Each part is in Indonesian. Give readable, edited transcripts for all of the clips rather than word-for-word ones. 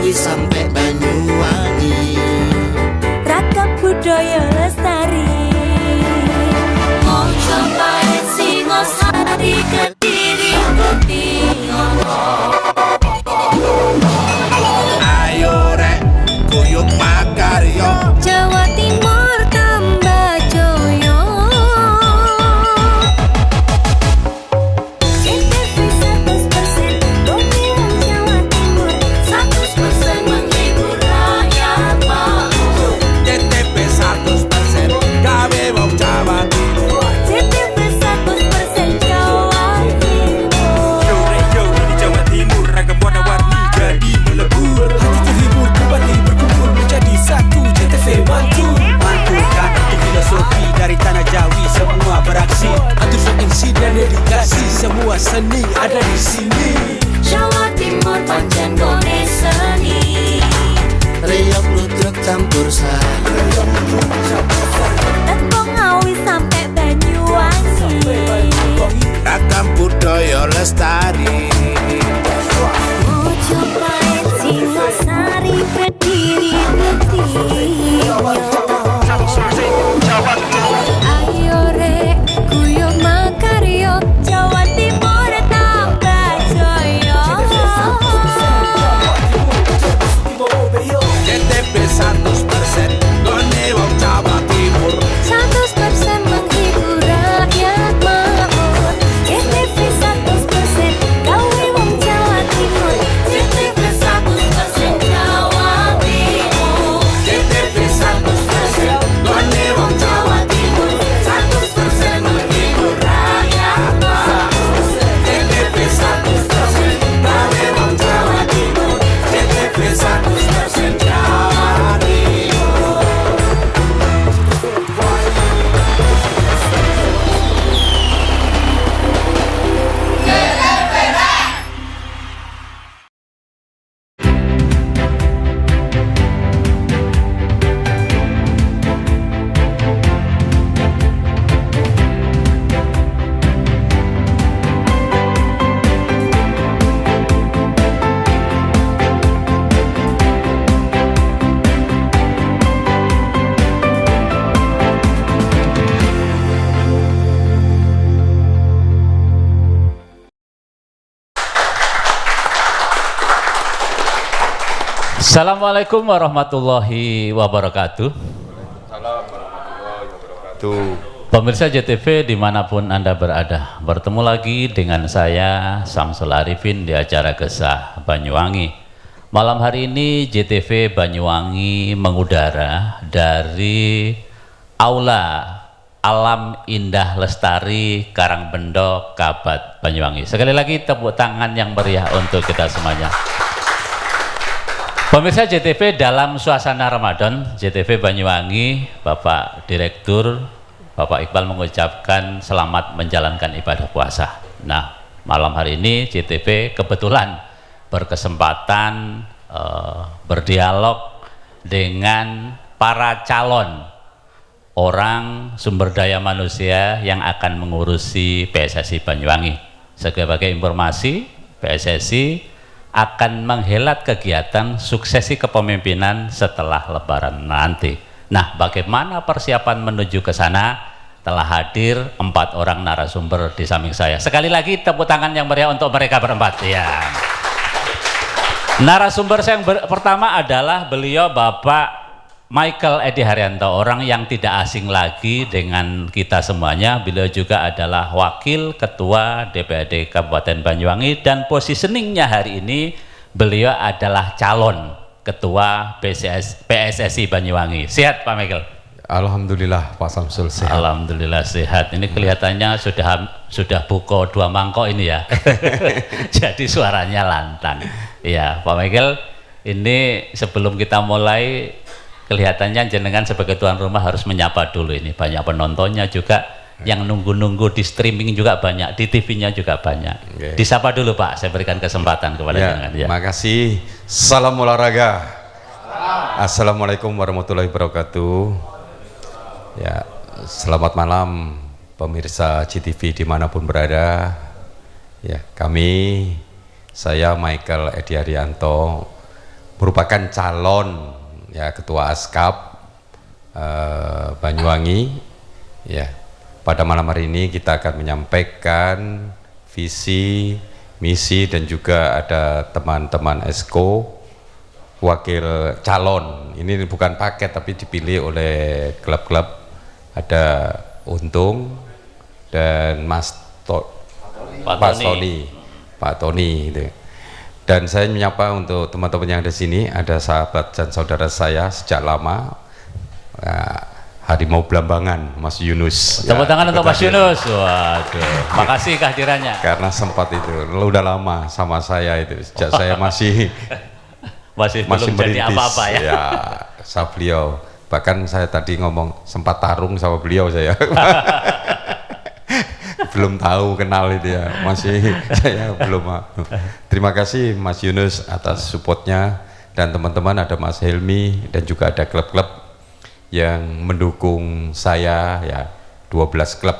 Sampai Banyuwangi, Ragam budaya lestari. Mojopae Singosari Kediri ayo rek guyub makarya. Jawa Timur tambah joyo. JTV 100% Bumi Wong Jawa Timur, 100% menghibur rakyat makmur. JTV 100% gawe wong Jawa Timur. JTV 100% Jawa Timur. Yo ini Jawa Timur, ragam warna-warni jadi melebur. Hati terhibur kembali berkumpul menjadi satu. JTV mantul, mantulkan arti filosofi dari tanah Jawi. Semua beraksi, atur MC dan edukasi. Semua seni ada di sini. Jawa Timur pancen gone seni. Riok ludruk campur sari, Teko Ngawi sampai Banyuwangi. ragam budaya lestari. Mojopae Singosari Kediri Ayo rek guyub makarya. Jawa Timur tambah joyo. JTV 100% gone wong Jawa Timur. 100% menghibur rakyat makmur. JTV 100% gawe wong Jawa Timur. JTV 100% Jawa Timur. JTV 100% gone wong Jawa Timur. 100% menghibur rakyat makmur. JTV 100% gawe wong Jawa Timur. JTV 100% Jawa Timur. Assalamualaikum warahmatullahi wabarakatuh. Pemirsa JTV dimanapun Anda berada, bertemu lagi dengan saya Samsul Arifin di acara Gesah Banyuwangi. Malam hari ini JTV Banyuwangi mengudara dari Aula Alam Indah Lestari Karangbendo Kabat Banyuwangi. Sekali lagi tepuk tangan yang meriah untuk kita semuanya. Pemirsa JTV, dalam suasana Ramadan, JTV Banyuwangi, Bapak Direktur, Bapak Iqbal mengucapkan selamat menjalankan ibadah puasa. Nah, malam hari ini JTV kebetulan berkesempatan berdialog dengan para calon orang sumber daya manusia yang akan mengurusi PSSI Banyuwangi. Sebagai informasi, PSSI akan menghelat kegiatan suksesi kepemimpinan setelah Lebaran nanti. Nah, bagaimana persiapan menuju ke sana? Telah hadir 4 orang narasumber di samping saya. Sekali lagi tepuk tangan yang meriah untuk mereka berempat. Ya. Narasumber saya yang pertama adalah beliau Bapak Michael Edi Haryanto, orang yang tidak asing lagi dengan kita semuanya. Beliau juga adalah Wakil Ketua DPRD Kabupaten Banyuwangi dan positioningnya hari ini beliau adalah calon Ketua PSSI Banyuwangi. Sehat Pak Michael? Alhamdulillah Pak Samsul sehat. Alhamdulillah sehat. Ini kelihatannya sudah buko 2 mangkok ini ya. Jadi suaranya lantang. Ya Pak Michael, ini sebelum kita mulai kelihatannya jenengan sebagai tuan rumah harus menyapa dulu ini. Banyak penontonnya juga, yang nunggu-nunggu di streaming juga banyak, di TV-nya juga banyak. Okay. Disapa dulu Pak, saya berikan kesempatan kepada jenengan. Ya. Makasih. Salam olahraga. Assalamualaikum warahmatullahi wabarakatuh. Ya, selamat malam pemirsa GTV dimanapun berada. Ya, saya Michael Edi Haryanto merupakan calon ya ketua ASKAP Banyuwangi. Ya, pada malam hari ini kita akan menyampaikan visi, misi dan juga ada teman-teman ESKO wakil calon. Ini bukan paket tapi dipilih oleh klub-klub. Ada Untung dan Pak Tony gitu. Dan saya menyapa untuk teman-teman yang ada di sini, ada sahabat dan saudara saya sejak lama, Harimau Blambangan, Mas Yunus. Tepuk tangan untuk Mas Yunus. Waduh, makasih kehadirannya. Karena sempat itu, udah lama sama saya itu, sejak saya masih belum jadi apa-apa ya. Ya, sama beliau. Bahkan saya tadi ngomong sempat tarung sama beliau saya. Belum tahu kenal itu ya, saya belum. Terima kasih Mas Yunus atas supportnya, dan teman-teman ada Mas Helmi dan juga ada klub-klub yang mendukung saya ya, 12 klub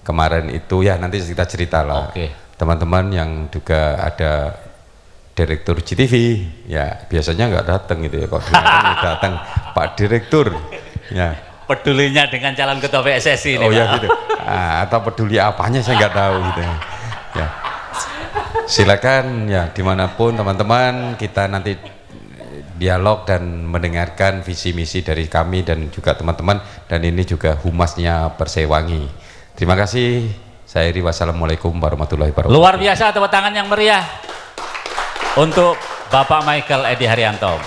kemarin itu ya, nanti kita cerita lah. Oke. Teman-teman yang juga ada Direktur GTV ya, biasanya nggak datang gitu ya, kok datang Pak Direktur ya. Pedulinya dengan calon ketua PSSI ini. Oh ya gitu. Atau peduli apanya saya nggak tahu gitu ya. Silakan ya, dimanapun teman-teman kita nanti dialog dan mendengarkan visi misi dari kami dan juga teman-teman, dan ini juga humasnya Persewangi. Terima kasih. Saya Iri, wassalamualaikum warahmatullahi wabarakatuh. Luar biasa, tepuk tangan yang meriah untuk Bapak Michael Edi Haryanto.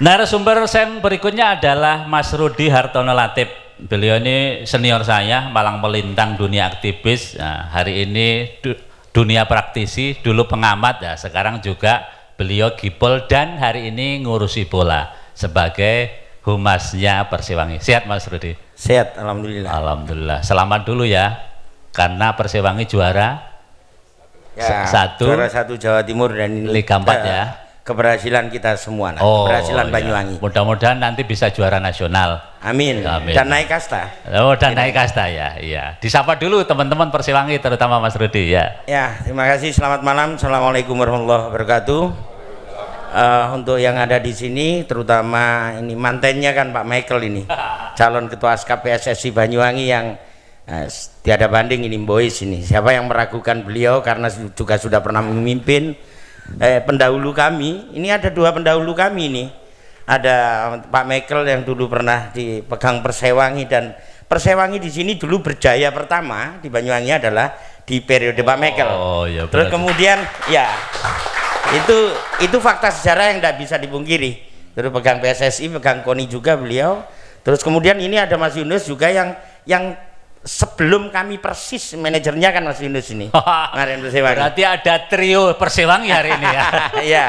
Narasumber saya berikutnya adalah Mas Rudi Hartono Latif. Beliau ini senior saya, malang melintang dunia aktivis. Nah, hari ini dunia praktisi, dulu pengamat, ya, sekarang juga beliau gibol dan hari ini ngurusi bola sebagai humasnya Persewangi. Sehat Mas Rudi? Sehat, alhamdulillah. Alhamdulillah. Selamat dulu ya, karena Persewangi juara. Ya, juara 1 Jawa Timur dan ini Liga 4 ya. Keberhasilan kita semua, keberhasilan Banyuwangi. Ya. Mudah-mudahan nanti bisa juara nasional. Amin. Amin. Dan naik kasta. Oh, dan naik kasta ya. Iya. Disapa dulu teman-teman Persewangi, terutama Mas Rudi ya. Ya, terima kasih. Selamat malam. Assalamualaikum warahmatullahi wabarakatuh. Untuk yang ada di sini, terutama ini mantennya kan Pak Michael ini, calon ketua ASKAP PSSI Banyuwangi yang tiada banding ini, Boys ini. Siapa yang meragukan beliau karena juga sudah pernah memimpin pendahulu kami. Ini ada 2 pendahulu kami ini. Ada Pak Michael yang dulu pernah dipegang Persewangi, dan Persewangi di sini dulu berjaya pertama di Banyuwangi adalah di periode Pak Michael. Oh, ya, terus kemudian ya itu fakta sejarah yang tidak bisa dipungkiri. Terus pegang PSSI, pegang KONI juga beliau. Terus kemudian ini ada Mas Yunus juga yang sebelum kami persis manajernya kan Mas Yunus ini. Berarti ada trio Persewangi hari ini ya. Ya.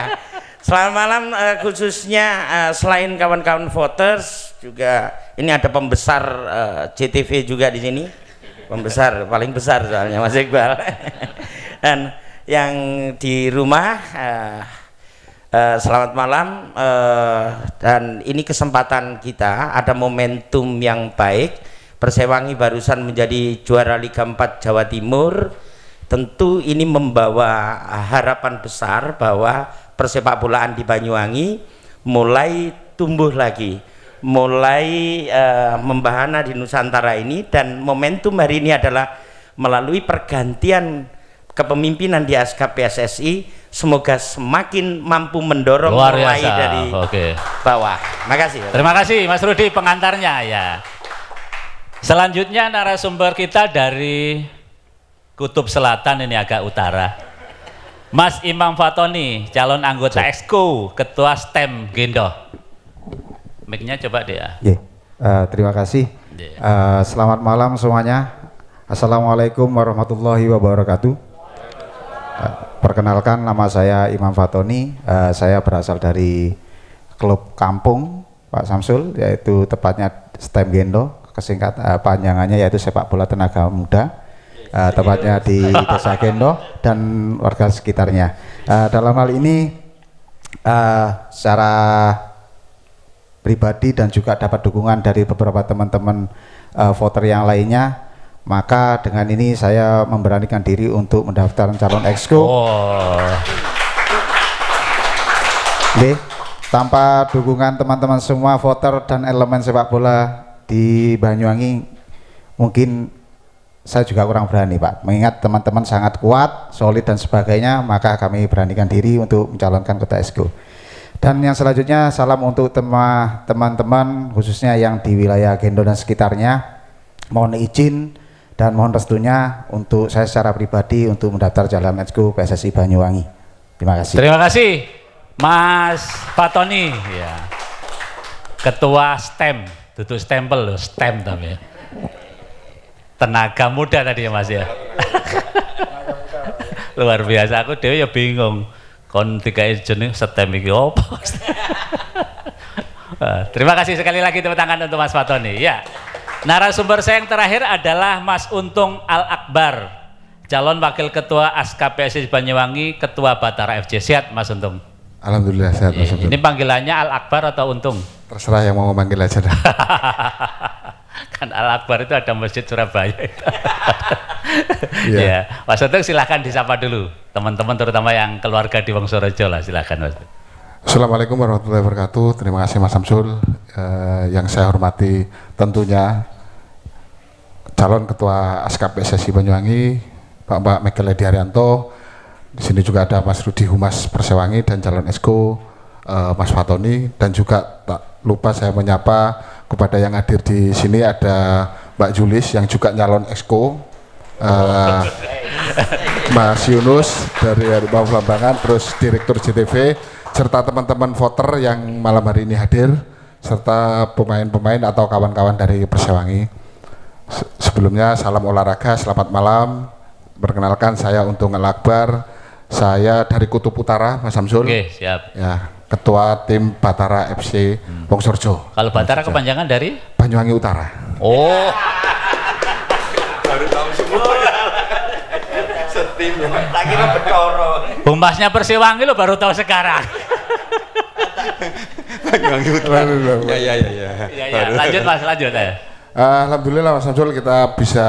Selamat malam, khususnya selain kawan-kawan voters juga ini ada pembesar JTV juga di sini. Pembesar paling besar soalnya Mas Iqbal. Dan yang di rumah selamat malam, dan ini kesempatan kita, ada momentum yang baik. Persewangi barusan menjadi juara Liga 4 Jawa Timur. Tentu ini membawa harapan besar bahwa persepak bolaan di Banyuwangi mulai tumbuh lagi, mulai membahana di Nusantara ini. Dan momentum hari ini adalah melalui pergantian kepemimpinan di ASKAP PSSI, semoga semakin mampu mendorong mulai dari bawah. Makasih. Terima kasih Mas Rudi pengantarnya ya. Selanjutnya narasumber kita dari Kutub Selatan, ini agak utara. Mas Imam Fatoni, calon anggota Exco, Ketua STEM Gendo. Mic-nya coba deh ya. Terima kasih. Selamat malam semuanya. Assalamualaikum warahmatullahi wabarakatuh. Perkenalkan, nama saya Imam Fatoni. Saya berasal dari klub kampung Pak Samsul, yaitu tepatnya STEM Gendo. Kesingkat panjangannya yaitu sepak bola tenaga muda. Tepatnya di Desa Gendo dan warga sekitarnya. Dalam hal ini secara pribadi dan juga dapat dukungan dari beberapa teman-teman voter yang lainnya, maka dengan ini saya memberanikan diri untuk mendaftar calon Exco. Tanpa dukungan teman-teman semua voter dan elemen sepak bola di Banyuwangi, mungkin saya juga kurang berani, Pak. Mengingat teman-teman sangat kuat, solid dan sebagainya, maka kami beranikan diri untuk mencalonkan ketua Exco. Dan yang selanjutnya, salam untuk teman-teman khususnya yang di wilayah Gendo dan sekitarnya. Mohon izin dan mohon restunya untuk saya secara pribadi untuk mendaftar calon Exco PSSI Banyuwangi. Terima kasih. Terima kasih Mas Fatoni ya. Ketua STEM, tutup stempel loh, STEM tapi ya. Tenaga muda tadi ya Mas ya. Luar biasa, aku dewe ya bingung. Kon dikai jeneng STEM iki opo? Terima kasih sekali lagi tepuk tangan untuk Mas Fatoni. Ya. Narasumber saya yang terakhir adalah Mas Untung Al-Akbar, calon wakil ketua ASKA PSSI Banyuwangi, ketua Batara FC. Sehat Mas Untung? Alhamdulillah sehat Mas Untung. Ini panggilannya Al-Akbar atau Untung? Terserah yang mau memanggil aja dah. Kan Al-Akbar itu ada masjid Surabaya. Ya, Mas Untung silahkan disapa dulu teman-teman, terutama yang keluarga di Wongsorojo lah, silahkan Mas. Assalamualaikum warahmatullahi wabarakatuh. Terima kasih Mas Samsul. Yang saya hormati tentunya calon ketua ASKA PSSI Banyuwangi, Pak Michael Edi Haryanto. Di sini juga ada Mas Rudi Humas Persewangi dan calon Exco Mas Fatoni, dan juga tak lupa saya menyapa kepada yang hadir di sini ada Mbak Julis yang juga nyalon Exco, Mas Yunus dari Harimau Belambangan, terus Direktur JTV, serta teman-teman voter yang malam hari ini hadir, serta pemain-pemain atau kawan-kawan dari Persewangi. Sebelumnya salam olahraga, selamat malam. Perkenalkan, saya Untung Al-Akbar, saya dari Kutub Utara, Mas Samsul. Oke, siap. Ya, ketua tim Batara FC Wongsorojo. Kalau Batara kepanjangan dari? Banyuwangi Utara. Oh. Baru tahu semua. Setim ya. Tak kira Betoro. Humasnya Persewangi lo baru tahu sekarang. Banyuwangi Utara. Ya. Ya, lanjut Mas, lanjut ya. Alhamdulillah Mas Samsul, kita bisa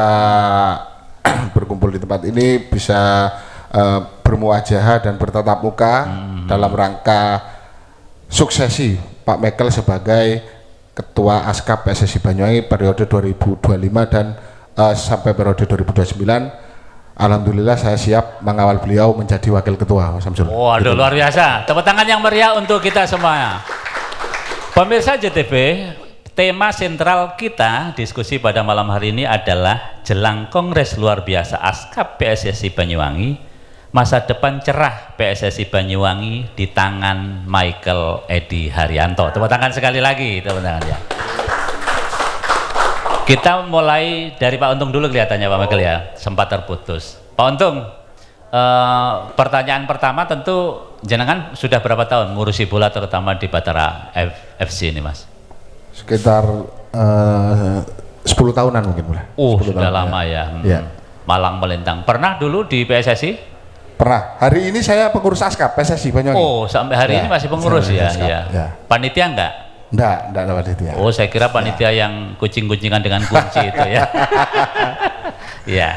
berkumpul di tempat ini, bisa bermuajahah dan bertatap muka dalam rangka suksesi Pak Michael sebagai Ketua ASKA PSSI Banyuwangi periode 2025 dan sampai periode 2029. Alhamdulillah saya siap mengawal beliau menjadi wakil ketua, Mas Samsul. Waduh, luar biasa. Tepuk tangan yang meriah untuk kita semua. Pemirsa JTV, tema sentral kita diskusi pada malam hari ini adalah jelang Kongres luar biasa ASKA PSSI Banyuwangi, masa depan cerah PSSI Banyuwangi di tangan Michael Edi Haryanto. Tepuk tangan sekali lagi, tepuk tangan ya. Kita mulai dari Pak Untung dulu kelihatannya Pak Michael ya, sempat terputus. Pak Untung, pertanyaan pertama tentu jenengan sudah berapa tahun ngurusi bola terutama di Batara FC ini Mas? Sekitar 10 tahunan mungkin mulai. Sudah lama ya. Ya. Malang melintang. Pernah dulu di PSSI? Pernah. Hari ini saya pengurus ASKA PSSI Banyuwangi. Oh, sampai hari ini masih pengurus ya? Ya. Panitia enggak? Enggak ada panitia. Oh, saya kira panitia yang kucing-kucingan dengan kunci itu ya. Ya.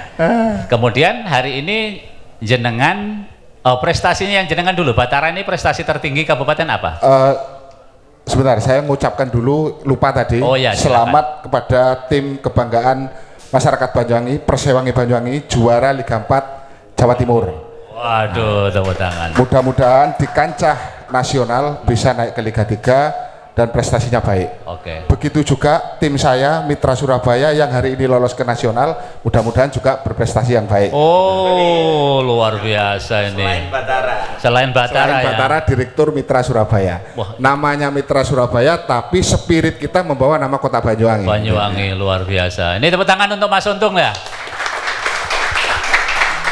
Kemudian hari ini jenengan, prestasinya yang jenengan dulu, Batara ini prestasi tertinggi kabupaten apa? Sebentar, saya mengucapkan dulu, lupa tadi. Oh ya, selamat kepada tim kebanggaan masyarakat Banyuwangi, Persewangi Banyuwangi, juara Liga 4 Jawa Timur. Waduh, tepuk tangan. Mudah-mudahan di kancah nasional bisa naik ke Liga 3 dan prestasinya baik. Oke. Begitu juga tim saya Mitra Surabaya yang hari ini lolos ke nasional, mudah-mudahan juga berprestasi yang baik. Oh, luar biasa ini. Selain Batara ya. Batara Direktur Mitra Surabaya. Wah. Namanya Mitra Surabaya, tapi spirit kita membawa nama Kota Banyuwangi. Banyuwangi luar biasa. Ini tepuk tangan untuk Mas Untung ya.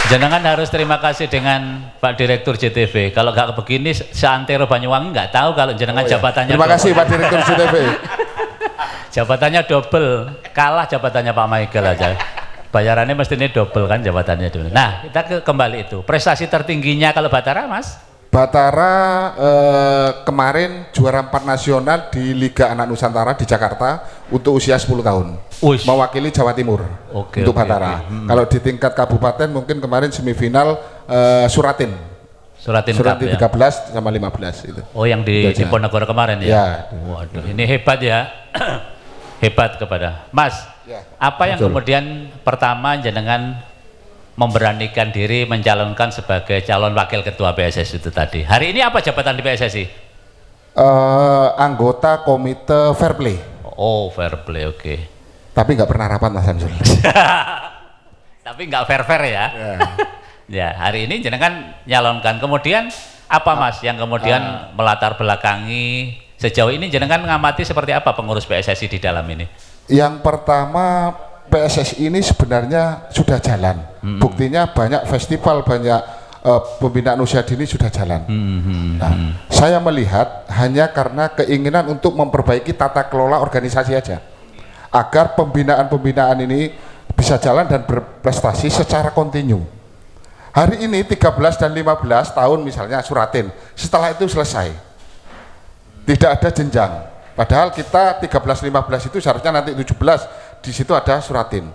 Jenengan harus terima kasih dengan Pak Direktur JTV. Kalau nggak begini, seantero Banyuwangi nggak tahu kalau jenengan jabatannya. Terima kasih Pak Direktur JTV. Jabatannya double, kalah jabatannya Pak Michael aja. Bayarannya mesti ini double kan jabatannya dulu. Nah, kita kembali itu. Prestasi tertingginya kalau Batara, Mas? Batara kemarin juara 4 nasional di Liga Anak Nusantara di Jakarta untuk usia 10 tahun. Uish. Mewakili Jawa Timur untuk Batara. Kalau di tingkat kabupaten mungkin kemarin semifinal Suratin Cup, 13 ya? sama 15 itu. Oh, yang di Ponorogo kemarin ya? Ya. Waduh, ini hebat ya. Hebat kepada Mas. Ya, apa yang betul. kemudian pertama jenengan memberanikan diri mencalonkan sebagai calon wakil ketua PSSI itu tadi? Hari ini apa jabatan di PSSI? Anggota komite fair play. Oh, fair play, oke. Tapi nggak pernah rapat Mas Samsul. Tapi nggak fair ya? Ya, hari ini jenengan nyalonkan. Kemudian apa Mas yang kemudian melatar belakangi sejauh ini jenengan mengamati seperti apa pengurus PSSI di dalam ini? Yang pertama, PSSI ini sebenarnya sudah jalan. Buktinya banyak festival, banyak pembinaan usia dini sudah jalan. Nah, saya melihat hanya karena keinginan untuk memperbaiki tata kelola organisasi aja, agar pembinaan-pembinaan ini bisa jalan dan berprestasi secara kontinu. Hari ini 13 dan 15 tahun misalnya Suratin, setelah itu selesai. Tidak ada jenjang. Padahal kita 13-15 itu seharusnya nanti 17 di situ ada Suratin.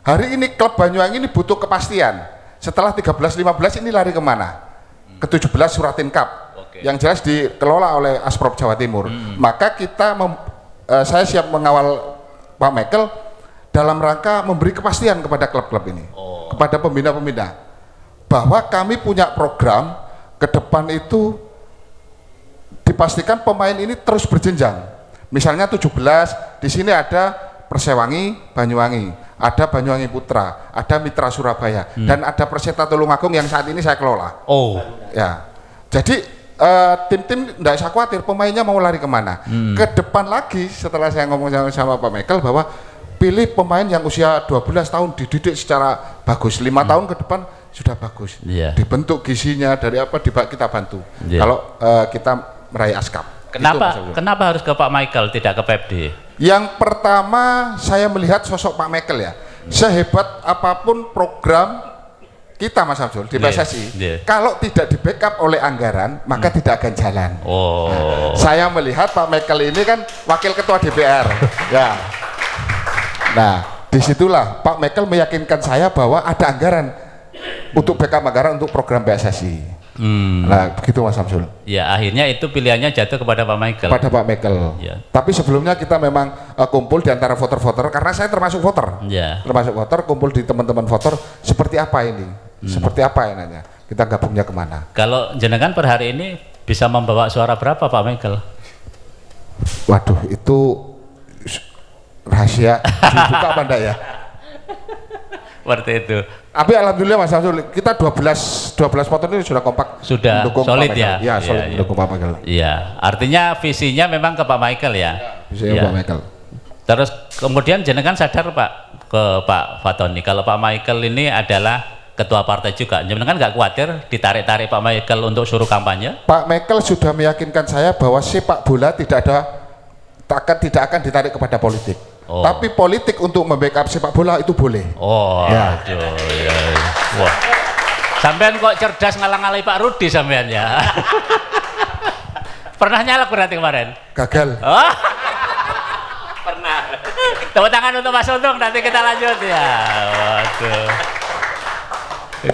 Hari ini klub Banyuwangi ini butuh kepastian. Setelah 13-15 ini lari kemana? Ke 17 Suratin Cup. Yang jelas dikelola oleh Asprop Jawa Timur. Maka kita saya siap mengawal Pak Michael dalam rangka memberi kepastian kepada klub-klub ini, kepada pembina-pembina, bahwa kami punya program ke depan itu dipastikan pemain ini terus berjenjang. Misalnya 17, di sini ada Persewangi, Banyuwangi, ada Banyuwangi Putra, ada Mitra Surabaya, dan ada Perseta Tulungagung yang saat ini saya kelola. Oh, ya. Jadi tim-tim tidak usah khawatir pemainnya mau lari kemana. Ke depan lagi setelah saya ngomong sama Pak Michael bahwa pilih pemain yang usia 12 tahun dididik secara bagus, 5 tahun ke depan sudah bagus. Dibentuk gizinya dari apa kita bantu. Kalau kita meraih ASKAP. Kenapa harus ke Pak Michael tidak ke Pepdi? Yang pertama saya melihat sosok Pak Michael ya. Sehebat apapun program kita Mas Samsul di PSSI, kalau tidak di backup oleh anggaran maka tidak akan jalan. Saya melihat Pak Michael ini kan wakil ketua DPR. Ya. Nah, disitulah Pak Michael meyakinkan saya bahwa ada anggaran untuk backup anggaran untuk program PSSI. Nah, begitu Mas Samsul. Ya, akhirnya itu pilihannya jatuh kepada Pak Michael. Pada Pak Michael. Ya. Tapi sebelumnya kita memang kumpul di antara voter-voter karena saya termasuk voter. Ya. Termasuk voter, kumpul di teman-teman voter. Seperti apa ini? Seperti apa enaknya? Kita gabungnya kemana? Kalau jenengan per hari ini bisa membawa suara berapa Pak Michael? Waduh, itu rahasia. Dibuka apa enggak ya? Seperti itu. Tapi alhamdulillah Mas Samsul, kita 12 voter ini sudah kompak, sudah solid ya. Ya, solid mendukung Pak Michael. Iya, artinya visinya memang ke Pak Michael ya. Visinya Pak Michael. Terus kemudian jenengan sadar Pak ke Pak Fatoni kalau Pak Michael ini adalah ketua partai juga. Jenengan nggak khawatir ditarik-tarik Pak Michael untuk suruh kampanye? Pak Michael sudah meyakinkan saya bahwa sepak bola tidak akan ditarik kepada politik. Tapi politik untuk membackup sepak bola itu boleh. Ya. Aduh, ya. Wah. Sampean kok cerdas ngalang-ngalai Pak Rudi sampean ya. Pernah nyalek berarti kemarin? Gagal. Pernah. Tepuk tangan untuk Mas Untung, nanti kita lanjut ya. Waduh.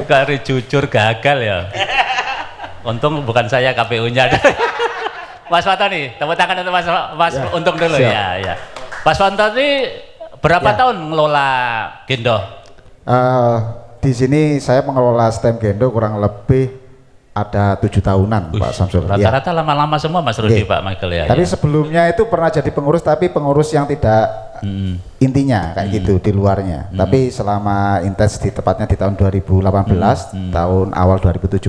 Kari jujur gagal ya. Untung bukan saya KPU-nya. Mas Fatoni, tepuk tangan untuk Mas Untung dulu ya. Mas Fatoni berapa tahun ngelola Gendo? Di sini saya mengelola STEM Gendo kurang lebih ada 7 tahunan Pak Samsul. Ya. Rata-rata lama-lama semua Mas Rudi, Oke. Pak Michael ya. Tapi ya. sebelumnya itu pernah jadi pengurus, tapi pengurus yang tidak intinya kayak gitu di luarnya. Tapi selama intens tepatnya di tahun 2018, tahun awal 2017,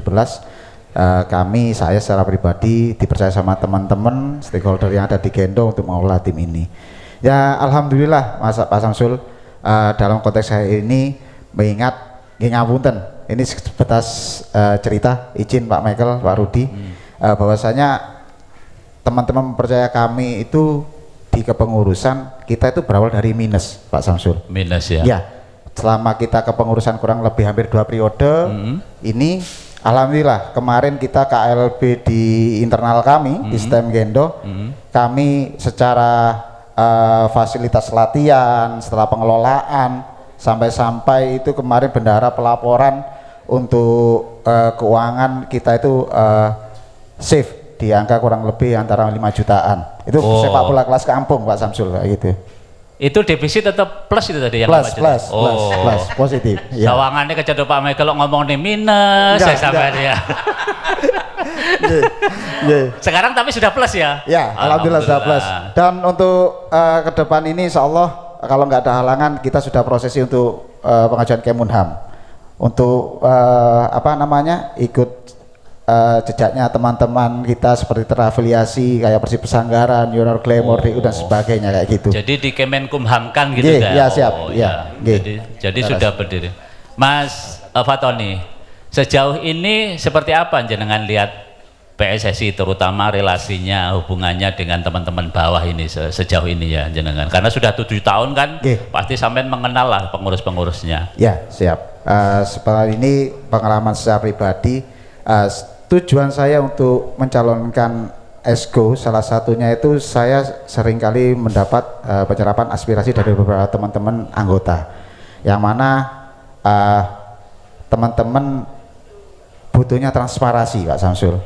saya secara pribadi dipercaya sama teman-teman stakeholder yang ada di Gendo untuk mengelola tim ini. Ya alhamdulillah Pak Samsul, dalam konteks saya ini mengingat ngapunten, ini sebatas cerita, izin Pak Michael, Pak Rudi, bahwasanya teman-teman percaya kami itu di kepengurusan kita itu berawal dari minus Pak Samsul. Minus ya. Ya, selama kita kepengurusan kurang lebih hampir 2 periode, ini alhamdulillah kemarin kita KLB di internal kami di STEM Gendo, kami secara fasilitas latihan, setelah pengelolaan sampai-sampai itu kemarin bendahara pelaporan untuk keuangan kita itu safe di angka kurang lebih antara 5 jutaan. Itu sepak bola kelas kampung Pak Samsul kayak gitu. Itu defisit tetap plus itu tadi yang Plus, positif. Ya. Sawangannya kejedot Pak Michael ngomong nih minus, saya sampai dia. Sekarang tapi sudah plus ya? Ya, alhamdulillah sudah plus. Dan untuk ke depan ini insya Allah kalau nggak ada halangan kita sudah prosesi untuk pengajuan Kemenham untuk ikut jejaknya teman-teman kita seperti terafiliasi kayak Persib Pesanggaran, Junior Glamour, DU dan sebagainya kayak gitu. Jadi di Kemenkumham kan gitu kan? Ya siap. Jadi sudah berdiri. Mas Fatoni, sejauh ini seperti apa jenengan lihat PSSI terutama relasinya, hubungannya dengan teman-teman bawah ini sejauh ini ya jenengan? Karena sudah 7 tahun kan, pasti sampean mengenal lah pengurus-pengurusnya. Ya siap. Seperti ini pengalaman secara pribadi. Tujuan saya untuk mencalonkan ESCO salah satunya itu saya seringkali mendapat penyerapan aspirasi dari beberapa teman-teman anggota yang mana teman-teman butuhnya transparansi Pak Samsul,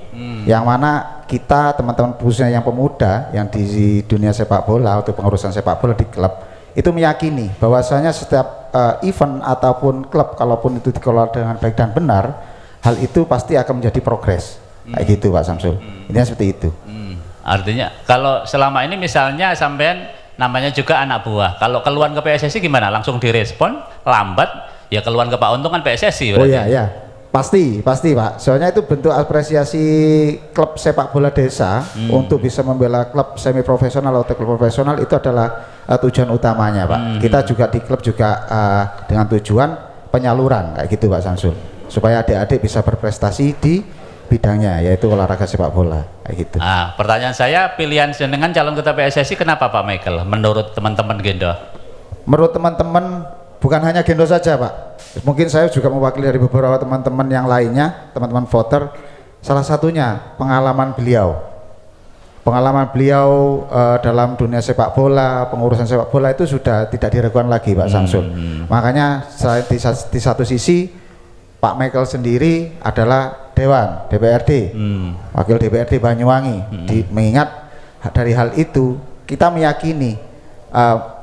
yang mana kita teman-teman khususnya yang pemuda yang di dunia sepak bola atau pengurusan sepak bola di klub itu meyakini bahwasanya setiap event ataupun klub kalaupun itu dikelola dengan baik dan benar, hal itu pasti akan menjadi progres kayak gitu Pak Samsul. Intinya seperti itu. Artinya kalau selama ini misalnya sampean namanya juga anak buah, kalau keluhan ke PSSI gimana? Langsung direspon lambat ya, keluhan ke Pak Untung kan PSSI berarti. Oh iya pasti Pak, soalnya itu bentuk apresiasi klub sepak bola desa untuk bisa membela klub semi profesional atau klub profesional, itu adalah tujuan utamanya Pak. Kita juga di klub juga dengan tujuan penyaluran kayak gitu Pak Samsul, supaya adik-adik bisa berprestasi di bidangnya yaitu olahraga sepak bola kayak gitu. Pertanyaan saya, pilihan jenengan calon ketua PSSI kenapa Pak Michael menurut teman-teman Gendo? Menurut teman-teman bukan hanya Gendo saja Pak, mungkin saya juga mewakili dari beberapa teman-teman yang lainnya, teman-teman voter. Salah satunya pengalaman beliau dalam dunia sepak bola, pengurusan sepak bola itu sudah tidak diragukan lagi Pak Samsul. Makanya saya di satu sisi Pak Michael sendiri adalah Dewan DPRD, wakil DPRD Banyuwangi. Mengingat dari hal itu kita meyakini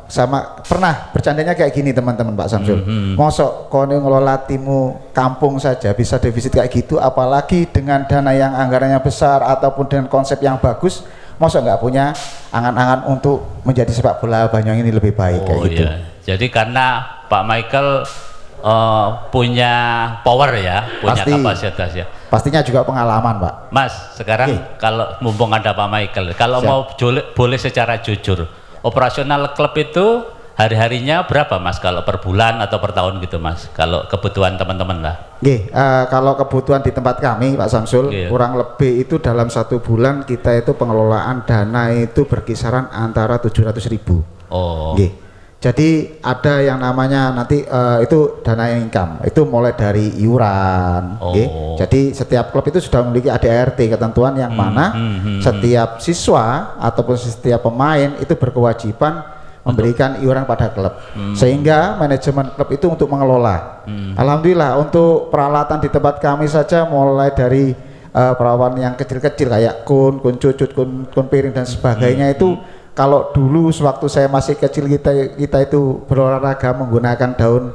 sama pernah bercandanya kayak gini teman-teman Pak Samsul, mosok kau ngelola timu kampung saja bisa defisit kayak gitu, apalagi dengan dana yang anggarannya besar ataupun dengan konsep yang bagus, mosok nggak punya angan-angan untuk menjadi sepak bola Banyuwangi ini lebih baik kayak gitu. Jadi karena Pak Michael punya power ya, punya kapasitas ya. Pastinya juga pengalaman Pak. Mas, sekarang kalau mumpung ada Pak Michael, kalau mau boleh secara jujur, operasional klub itu hari-harinya berapa Mas, kalau per bulan atau per tahun gitu Mas, kalau kebutuhan teman-teman lah? Kalau kebutuhan di tempat kami Pak Samsul, kurang lebih itu dalam 1 bulan kita itu pengelolaan dana itu berkisaran antara 700.000. Jadi ada yang namanya nanti itu dana income, itu mulai dari iuran. Jadi setiap klub itu sudah memiliki ADART ketentuan yang mana setiap siswa ataupun setiap pemain itu berkewajiban memberikan iuran pada klub, sehingga manajemen klub itu untuk mengelola. Alhamdulillah untuk peralatan di tempat kami saja mulai dari peralatan yang kecil-kecil kayak kun cucut, kun piring dan sebagainya itu. Kalau dulu sewaktu saya masih kecil kita itu berolahraga menggunakan daun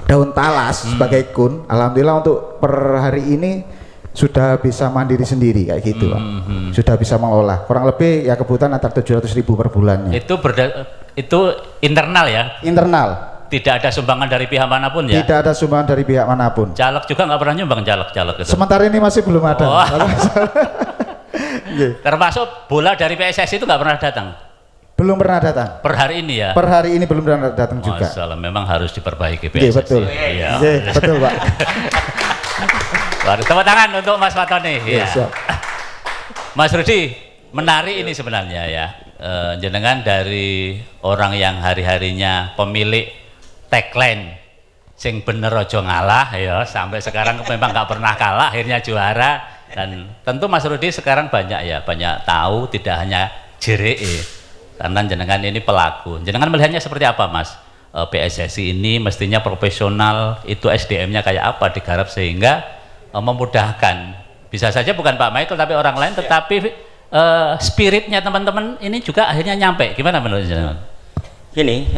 daun talas sebagai kun. Alhamdulillah untuk per hari ini sudah bisa mandiri sendiri kayak gitu Pak. Sudah bisa mengolah kurang lebih ya kebutuhan antara 700.000 per bulannya. Itu internal ya? Internal. Tidak ada sumbangan dari pihak manapun ya? Tidak ada sumbangan dari pihak manapun. Caleg juga nggak pernah nyumbang caleg itu? Sementara ini masih belum ada. Oh. Termasuk bola dari PSSI itu nggak pernah datang? Belum pernah datang. Per hari ini ya? Per hari ini belum pernah datang juga. Masalah memang harus diperbaiki PSSI. Iya betul. Iya. Betul Pak. Tepuk tangan untuk Mas Fatoni. Iya, siap. Mas Rudi, menarik ini sebenarnya ya. Jenengan dari orang yang hari-harinya pemilik tagline sing bener ojo ngalah ya, sampai sekarang memang nggak pernah kalah, akhirnya juara. Dan tentu Mas Rudi sekarang banyak tahu, tidak hanya JRE, karena jenengan ini pelaku. Jenengan melihatnya seperti apa Mas? PSSI ini mestinya profesional, itu SDM-nya kayak apa digarap sehingga memudahkan, bisa saja bukan Pak Michael tapi orang lain, tetapi spiritnya teman-teman ini juga akhirnya nyampe. Gimana menurut jenengan? Gini,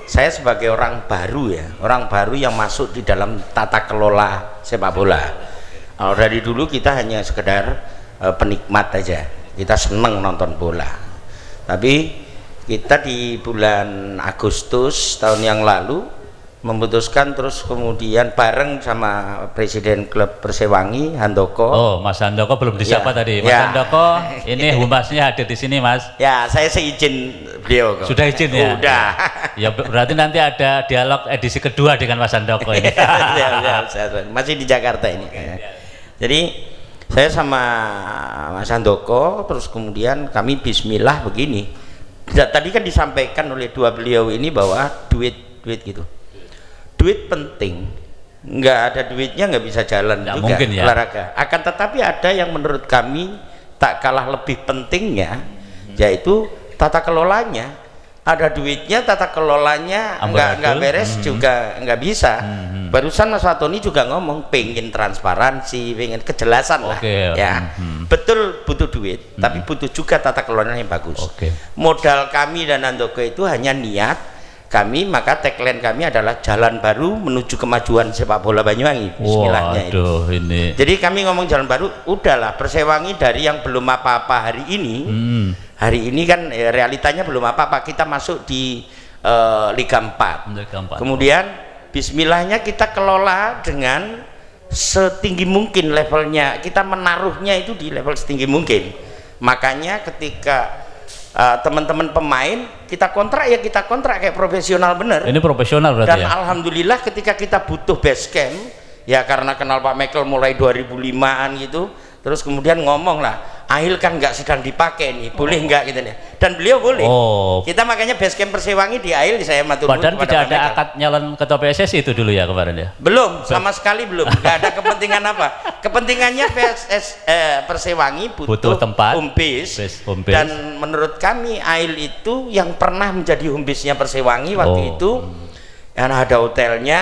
saya sebagai orang baru ya, orang baru yang masuk di dalam tata kelola sepak bola. Dari dulu kita hanya sekedar penikmat aja, kita seneng nonton bola. Tapi kita di bulan Agustus tahun yang lalu memutuskan, terus kemudian bareng sama Presiden Klub Persewangi Handoko. Oh, Mas Handoko belum disapa tadi. Mas Handoko, ini humasnya hadir di sini, Mas. Ya, saya seizin beliau kok. Sudah izin ya? Sudah. Ya berarti nanti ada dialog edisi kedua dengan Mas Handoko ini. Masih di Jakarta ini. Jadi saya sama Mas Handoko, terus kemudian kami bismillah begini. Tadi kan disampaikan oleh dua beliau ini bahwa duit gitu. Duit penting, nggak ada duitnya nggak bisa jalan nggak juga mungkin ya. olahraga. Akan tetapi ada yang menurut kami tak kalah lebih pentingnya, yaitu tata kelolanya. Ada duitnya, tata kelolanya nggak beres juga nggak bisa. Barusan Mas Fatoni juga ngomong pengen transparansi, pengen kejelasan lah. Ya, betul butuh duit, tapi butuh juga tata kelolanya yang bagus. Modal kami dan Handoko itu hanya niat kami, maka tagline kami adalah jalan baru menuju kemajuan sepak bola Banyuwangi. Bismillahnya itu. Ini. Jadi kami ngomong jalan baru, udahlah Persewangi dari yang belum apa-apa hari ini. Hari ini kan realitanya belum apa-apa, kita masuk di Liga 4. Kemudian bismillahnya kita kelola dengan setinggi mungkin levelnya, kita menaruhnya itu di level setinggi mungkin. Makanya ketika teman-teman pemain kita kontrak, ya kita kontrak kayak profesional bener. Ini profesional berarti. Dan alhamdulillah ketika kita butuh base camp, ya karena kenal Pak Michael mulai 2005an gitu, terus kemudian ngomong lah, Ahil kan nggak sedang dipakai nih, boleh nggak gitu nih. Dan beliau boleh. Kita makanya base camp Persewangi di Ahil, saya matur nuwun. Padahal tidak ada akad nyalon ketua PSSI itu dulu ya kemarin ya? Belum, sama sekali belum. Nggak ada kepentingan apa. Kepentingannya Persewangi butuh tempat home base. Dan menurut kami Ahil itu yang pernah menjadi home base-nya Persewangi waktu itu. Yang ada hotelnya,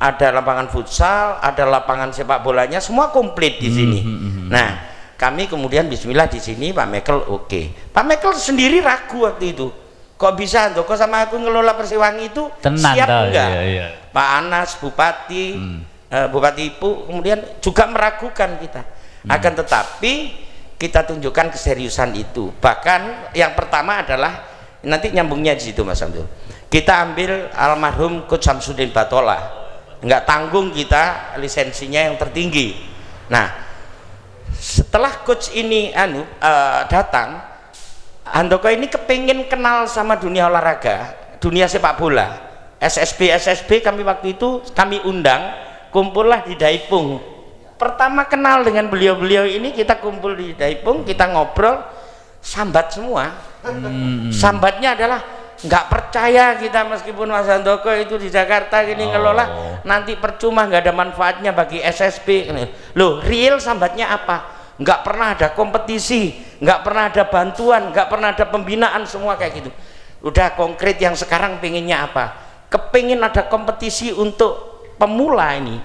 ada lapangan futsal, ada lapangan sepak bolanya, semua komplit di sini. Nah, kami kemudian bismillah di sini Pak Michael oke. Pak Michael sendiri ragu waktu itu. Kok bisa Handoko sama aku ngelola Persewangi itu siap enggak? Iya. Pak Anas, Bupati, Bupati Ipu kemudian juga meragukan kita. Akan tetapi kita tunjukkan keseriusan itu. Bahkan yang pertama adalah nanti nyambungnya di situ Mas Abdul. Kita ambil almarhum Coach Samsudin Batola, nggak tanggung kita lisensinya yang tertinggi. Nah, setelah coach ini datang, Handoko ini kepingin kenal sama dunia olahraga, dunia sepak bola. SSB kami waktu itu kami undang, kumpullah di Daipung. Pertama kenal dengan beliau-beliau ini, kita kumpul di Daipung, kita ngobrol, sambat semua. Sambatnya adalah nggak percaya kita meskipun Mas Handoko itu di Jakarta gini ngelola, nanti percuma, nggak ada manfaatnya bagi SSB. Loh, real sambatnya apa? Nggak pernah ada kompetisi, nggak pernah ada bantuan, nggak pernah ada pembinaan, semua kayak gitu. Udah konkret yang sekarang pengennya apa? Kepingin ada kompetisi untuk pemula ini.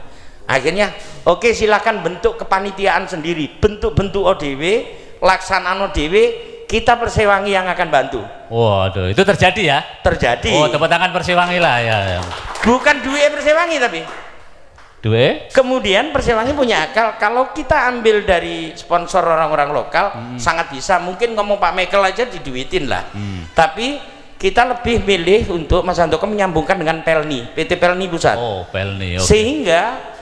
Akhirnya oke, silakan bentuk kepanitiaan sendiri, bentuk ODW, laksanaan ODW, kita Persewangi yang akan bantu. Waduh, itu terjadi ya? Terjadi. Oh, tepuk tangan Persewangi lah ya. Bukan duit Persewangi tapi. Duit? Kemudian Persewangi punya akal, kalau kita ambil dari sponsor orang-orang lokal sangat bisa, mungkin ngomong Pak Michael aja diduitin lah. Tapi kita lebih milih untuk Mas Handoko menyambungkan dengan Pelni, PT Pelni Pusat. Oh, Pelni. Okay. Sehingga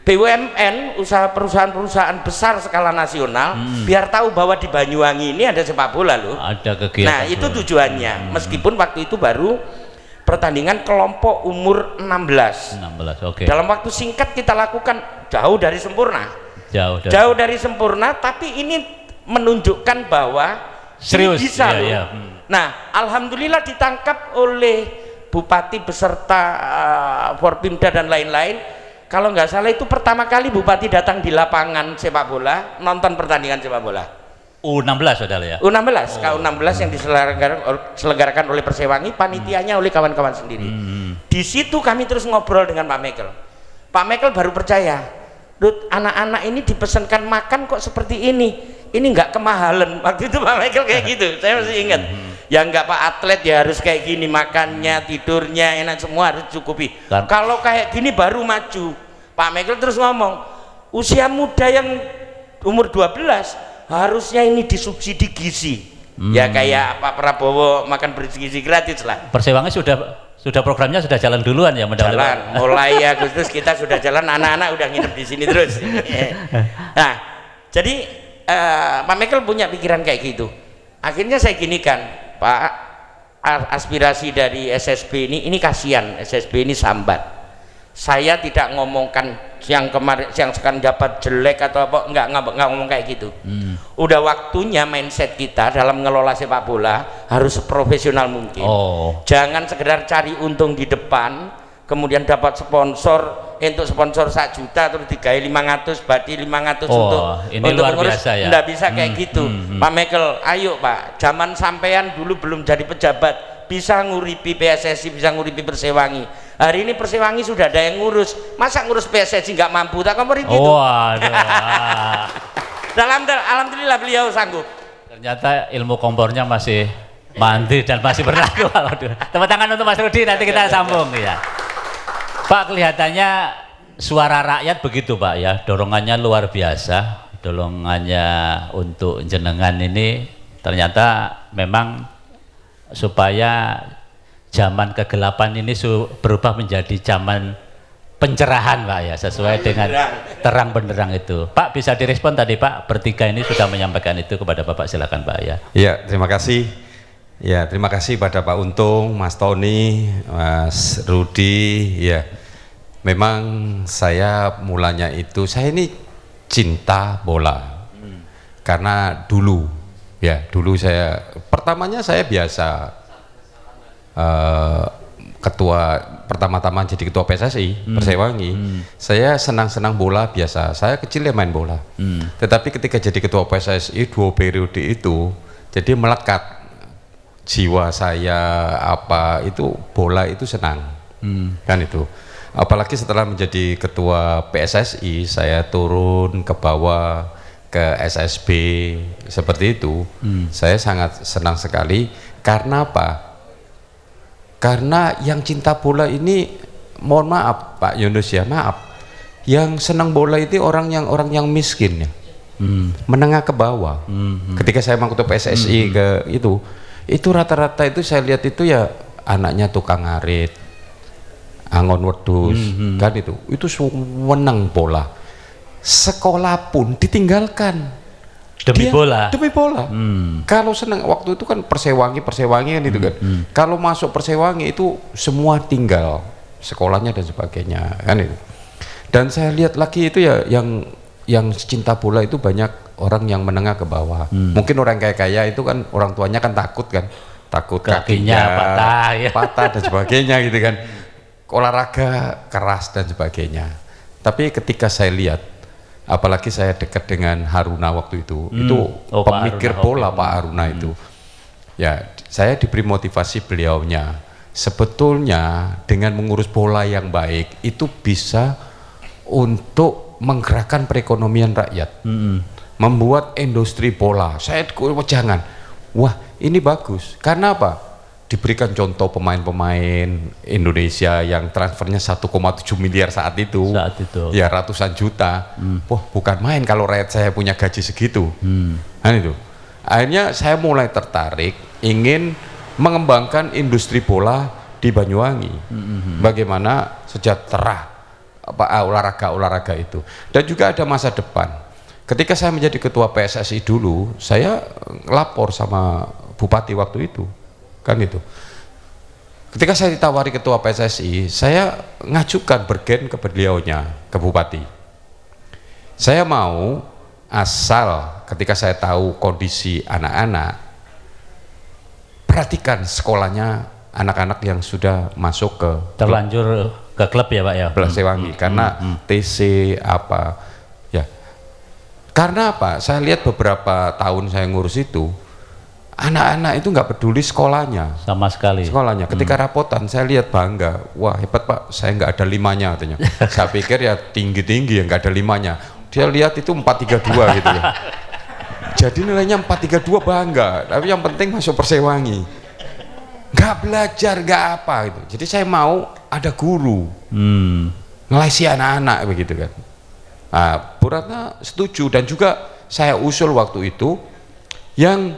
BUMN, usaha perusahaan-perusahaan besar skala nasional, biar tahu bahwa di Banyuwangi ini ada sepak bola loh. Ada kegiatan. Nah, itu tujuannya. Meskipun waktu itu baru pertandingan kelompok umur 16. 16, oke. Dalam waktu singkat kita lakukan, jauh dari sempurna. Jauh dari sempurna, tapi ini menunjukkan bahwa serius ini bisa iya, loh. iya. Nah, alhamdulillah ditangkap oleh bupati beserta Forpimda dan lain-lain. Kalau nggak salah itu pertama kali bupati datang di lapangan sepak bola, nonton pertandingan sepak bola. U16 saudara ya? U16, KU16 yang diselenggarakan oleh Persewangi, panitianya oleh kawan-kawan sendiri. Di situ kami terus ngobrol dengan Pak Michael. Pak Michael baru percaya, Dut, anak-anak ini dipesankan makan kok seperti ini nggak kemahalan. Waktu itu Pak Michael kayak gitu, saya masih ingat. Ya nggak Pak, atlet ya harus kayak gini, makannya, tidurnya enak semua harus cukupi. Kalau kayak gini baru maju. Pak Michael terus ngomong, usia muda yang umur 12 harusnya ini disubsidi gizi. Ya kayak Pak Prabowo makan bergizi gratis lah. Persewangi sudah programnya sudah jalan duluan ya? Jalan, mulai Agustus kita sudah jalan, anak-anak udah nginep di sini terus. Nah, jadi Pak Michael punya pikiran kayak gitu. Akhirnya saya ginikan, Pak, aspirasi dari SSB ini kasihan, SSB ini sambat. Saya tidak ngomongkan yang kemarin, yang sekarang dapat jelek atau apa, enggak ngomong kayak gitu. Udah waktunya mindset kita dalam ngelola sepak bola harus seprofesional mungkin. Jangan sekedar cari untung di depan, kemudian dapat sponsor, untuk sponsor 1 juta terus digawe 500, badi 500 untuk luar ngurus. Biasa ya? Nggak bisa kayak gitu. Pak Michael, ayo Pak, zaman sampean dulu belum jadi pejabat, bisa nguripi PSSI, bisa nguripi Persewangi. Hari ini Persewangi sudah ada yang ngurus, masa ngurus PSSI nggak mampu, tak kompor itu. Alhamdulillah beliau sanggup. Ternyata ilmu kompornya masih mandi dan masih berlaku. Tepuk tangan untuk Mas Rudi, nanti kita sambung ya. Pak, kelihatannya suara rakyat begitu Pak ya, dorongannya luar biasa, dorongannya untuk jenengan ini ternyata memang supaya zaman kegelapan ini berubah menjadi zaman pencerahan Pak ya, sesuai dengan terang benderang itu. Pak, bisa direspon tadi Pak, bertiga ini sudah menyampaikan itu kepada Bapak, silakan Pak ya. Ya, terima kasih. Ya, terima kasih pada Pak Untung, Mas Tony, Mas Rudi. Ya, memang saya mulanya itu, saya ini cinta bola. Karena dulu saya, pertamanya saya biasa pertama-tama jadi ketua PSSI Persewangi. Saya senang-senang bola biasa, saya kecilnya main bola. Tetapi ketika jadi ketua PSSI 2 periode itu, jadi melekat jiwa saya, apa itu bola itu senang. Kan itu. Apalagi setelah menjadi ketua PSSI, saya turun ke bawah ke SSB seperti itu. Saya sangat senang sekali. Karena apa? Karena yang cinta bola ini, mohon maaf Pak Yunus ya, maaf, yang senang bola itu orang yang miskin ya, menengah ke bawah. Ketika saya ketua PSSI ke itu rata-rata itu saya lihat itu ya anaknya tukang ngarit, angon wedus, kan itu senang bola. Sekolah pun ditinggalkan demi bola. Kalau senang waktu itu kan Persewangi kan itu kan. Kalau masuk Persewangi itu semua tinggal sekolahnya dan sebagainya kan itu. Dan saya lihat lagi itu ya yang cinta bola itu banyak orang yang menengah ke bawah. Mungkin orang kaya itu kan orang tuanya kan takut kakinya patah dan sebagainya gitu kan. Olahraga keras dan sebagainya. Tapi ketika saya lihat, apalagi saya dekat dengan Haruna waktu itu pemikir bola Pak Haruna itu, ya saya diberi motivasi beliaunya. Sebetulnya dengan mengurus bola yang baik itu bisa untuk menggerakkan perekonomian rakyat, membuat industri bola. Saya jangan wah ini bagus. Karena apa? Diberikan contoh pemain-pemain Indonesia yang transfernya 1,7 miliar saat itu. Saat itu. Ya ratusan juta. Wah bukan main kalau rakyat saya punya gaji segitu. Kan itu. Akhirnya saya mulai tertarik ingin mengembangkan industri bola di Banyuwangi. Bagaimana sejahtera olahraga itu. Dan juga ada masa depan. Ketika saya menjadi ketua PSSI dulu, saya lapor sama bupati waktu itu. Kan itu. Ketika saya ditawari ketua PSSI, saya ngajukan bergen ke beliaunya, ke bupati. Saya mau asal ketika saya tahu kondisi anak-anak, perhatikan sekolahnya anak-anak yang sudah masuk ke terlanjur ke klub ya Pak ya. Sewangi karena TC apa ya. Karena apa? Saya lihat beberapa tahun saya ngurus itu, anak-anak itu nggak peduli sekolahnya sama sekali. Sekolahnya ketika rapotan saya lihat bangga, wah hebat Pak, saya nggak ada 5-nya katanya. Saya pikir ya tinggi-tinggi ya nggak ada 5-nya. Dia lihat itu 432 gitu ya. Jadi nilainya 432 bangga, tapi yang penting masuk Persewangi. Nggak belajar, nggak apa gitu. Jadi saya mau ada guru ngelesi anak-anak begitu kan. Nah, Bu Ratna setuju dan juga saya usul waktu itu yang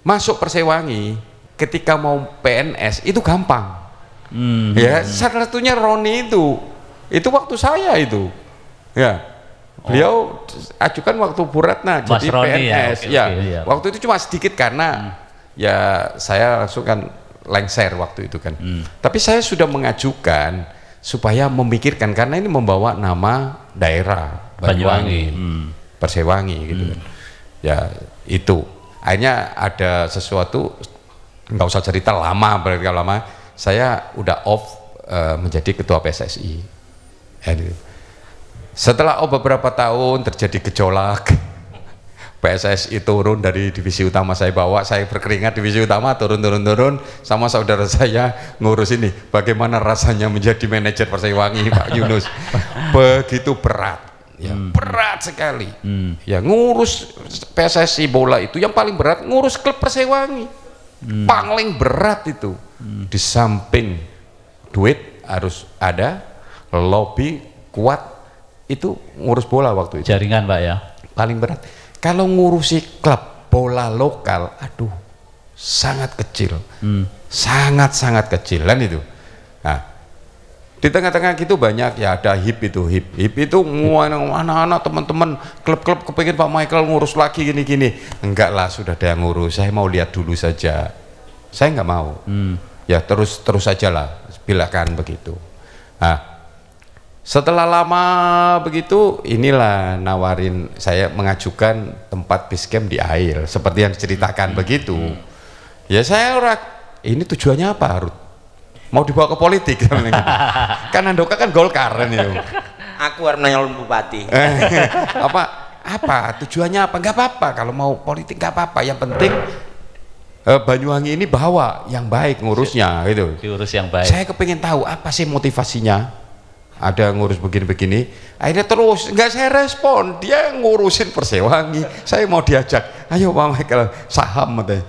masuk Persewangi ketika mau PNS itu gampang. Ya salah satunya Roni itu waktu saya itu ya. Beliau ajukan waktu Bu Ratna jadi PNS ya. Waktu itu cuma sedikit karena ya saya langsung kan lengser waktu itu kan. Tapi saya sudah mengajukan supaya memikirkan karena ini membawa nama daerah Banyuwangi, Persewangi gitu kan. Ya itu akhirnya ada sesuatu, nggak usah cerita lama, berarti lama saya udah off menjadi ketua PSSI. Setelah beberapa tahun terjadi gejolak, PSSI turun dari divisi utama saya bawa, saya berkeringat divisi utama turun sama saudara saya ngurus ini. Bagaimana rasanya menjadi manajer Persewangi Pak Yunus? Begitu berat. Ya, berat sekali. Ya ngurus PSSI bola itu yang paling berat ngurus klub Persewangi. Paling berat itu. Di samping duit harus ada, lobby kuat, itu ngurus bola waktu itu. Jaringan Pak ya. Paling berat. Kalau ngurusi klub bola lokal, aduh sangat kecil. Sangat kecil kan itu. Nah, di tengah-tengah gitu banyak ya ada HIP itu anak-anak teman-teman klub-klub kepingin Pak Michael ngurus lagi gini-gini. Enggak lah, sudah ada yang ngurus, saya mau lihat dulu saja. Saya nggak mau. Ya terus saja lah, bilakan begitu. Nah, setelah lama begitu inilah nawarin saya mengajukan tempat basecamp di air seperti yang diceritakan begitu. Ya saya ini tujuannya apa Ruth? Mau dibawa ke politik kan Andoka kan Golkar kan itu. Aku harus nyalon bupati. apa tujuannya apa? Nggak apa-apa kalau mau politik, nggak apa-apa, yang penting Banyuwangi ini bawa yang baik ngurusnya gitu. Diurus yang baik. Saya kepingin tahu apa sih motivasinya. Ada ngurus begini-begini, akhirnya terus nggak saya respon, dia ngurusin Persewangi. Saya mau diajak, ayo Pak Michael saham katanya.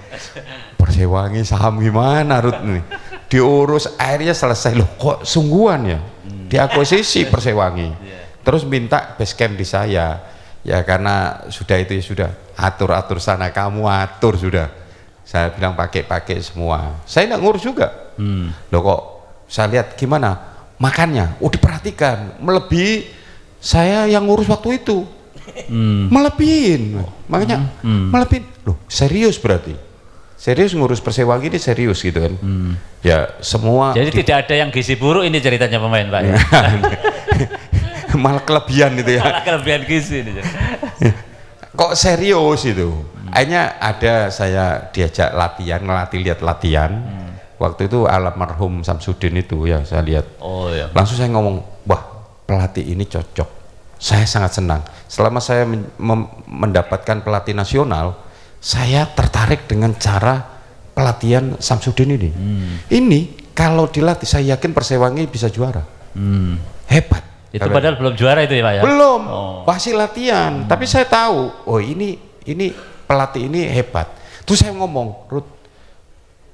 Persewangi saham gimana Ruth nih? Diurus, akhirnya selesai. Loh kok sungguhan ya? Diakuisisi Persewangi. Terus minta basecamp di saya. Ya karena sudah itu ya sudah, atur sana, kamu atur sudah. Saya bilang pakai semua. Saya nggak ngurus juga. Loh kok saya lihat gimana? Makannya, diperhatikan, melebihi saya yang ngurus waktu itu. Melebihin, makanya melebihin. Loh serius berarti? Serius ngurus Persewangi ini serius gitu kan? Ya semua. Jadi tidak ada yang gizi buruk ini ceritanya pemain Pak ya? Malah kelebihan itu ya. Malah kelebihan gizi ini. Kok serius itu? Akhirnya ada saya diajak latihan, lihat latihan. Waktu itu almarhum Samsudin itu ya saya lihat. Oh ya. Langsung saya ngomong, wah pelatih ini cocok. Saya sangat senang. Selama saya mendapatkan pelatih nasional, saya tertarik dengan cara pelatihan Samsudin ini. Ini kalau dilatih saya yakin Persewangi bisa juara. Hebat. Itu padahal belum juara itu ya Pak ya? Belum. Masih latihan. Tapi saya tahu, oh ini pelatih ini hebat. Terus saya ngomong, Ruth,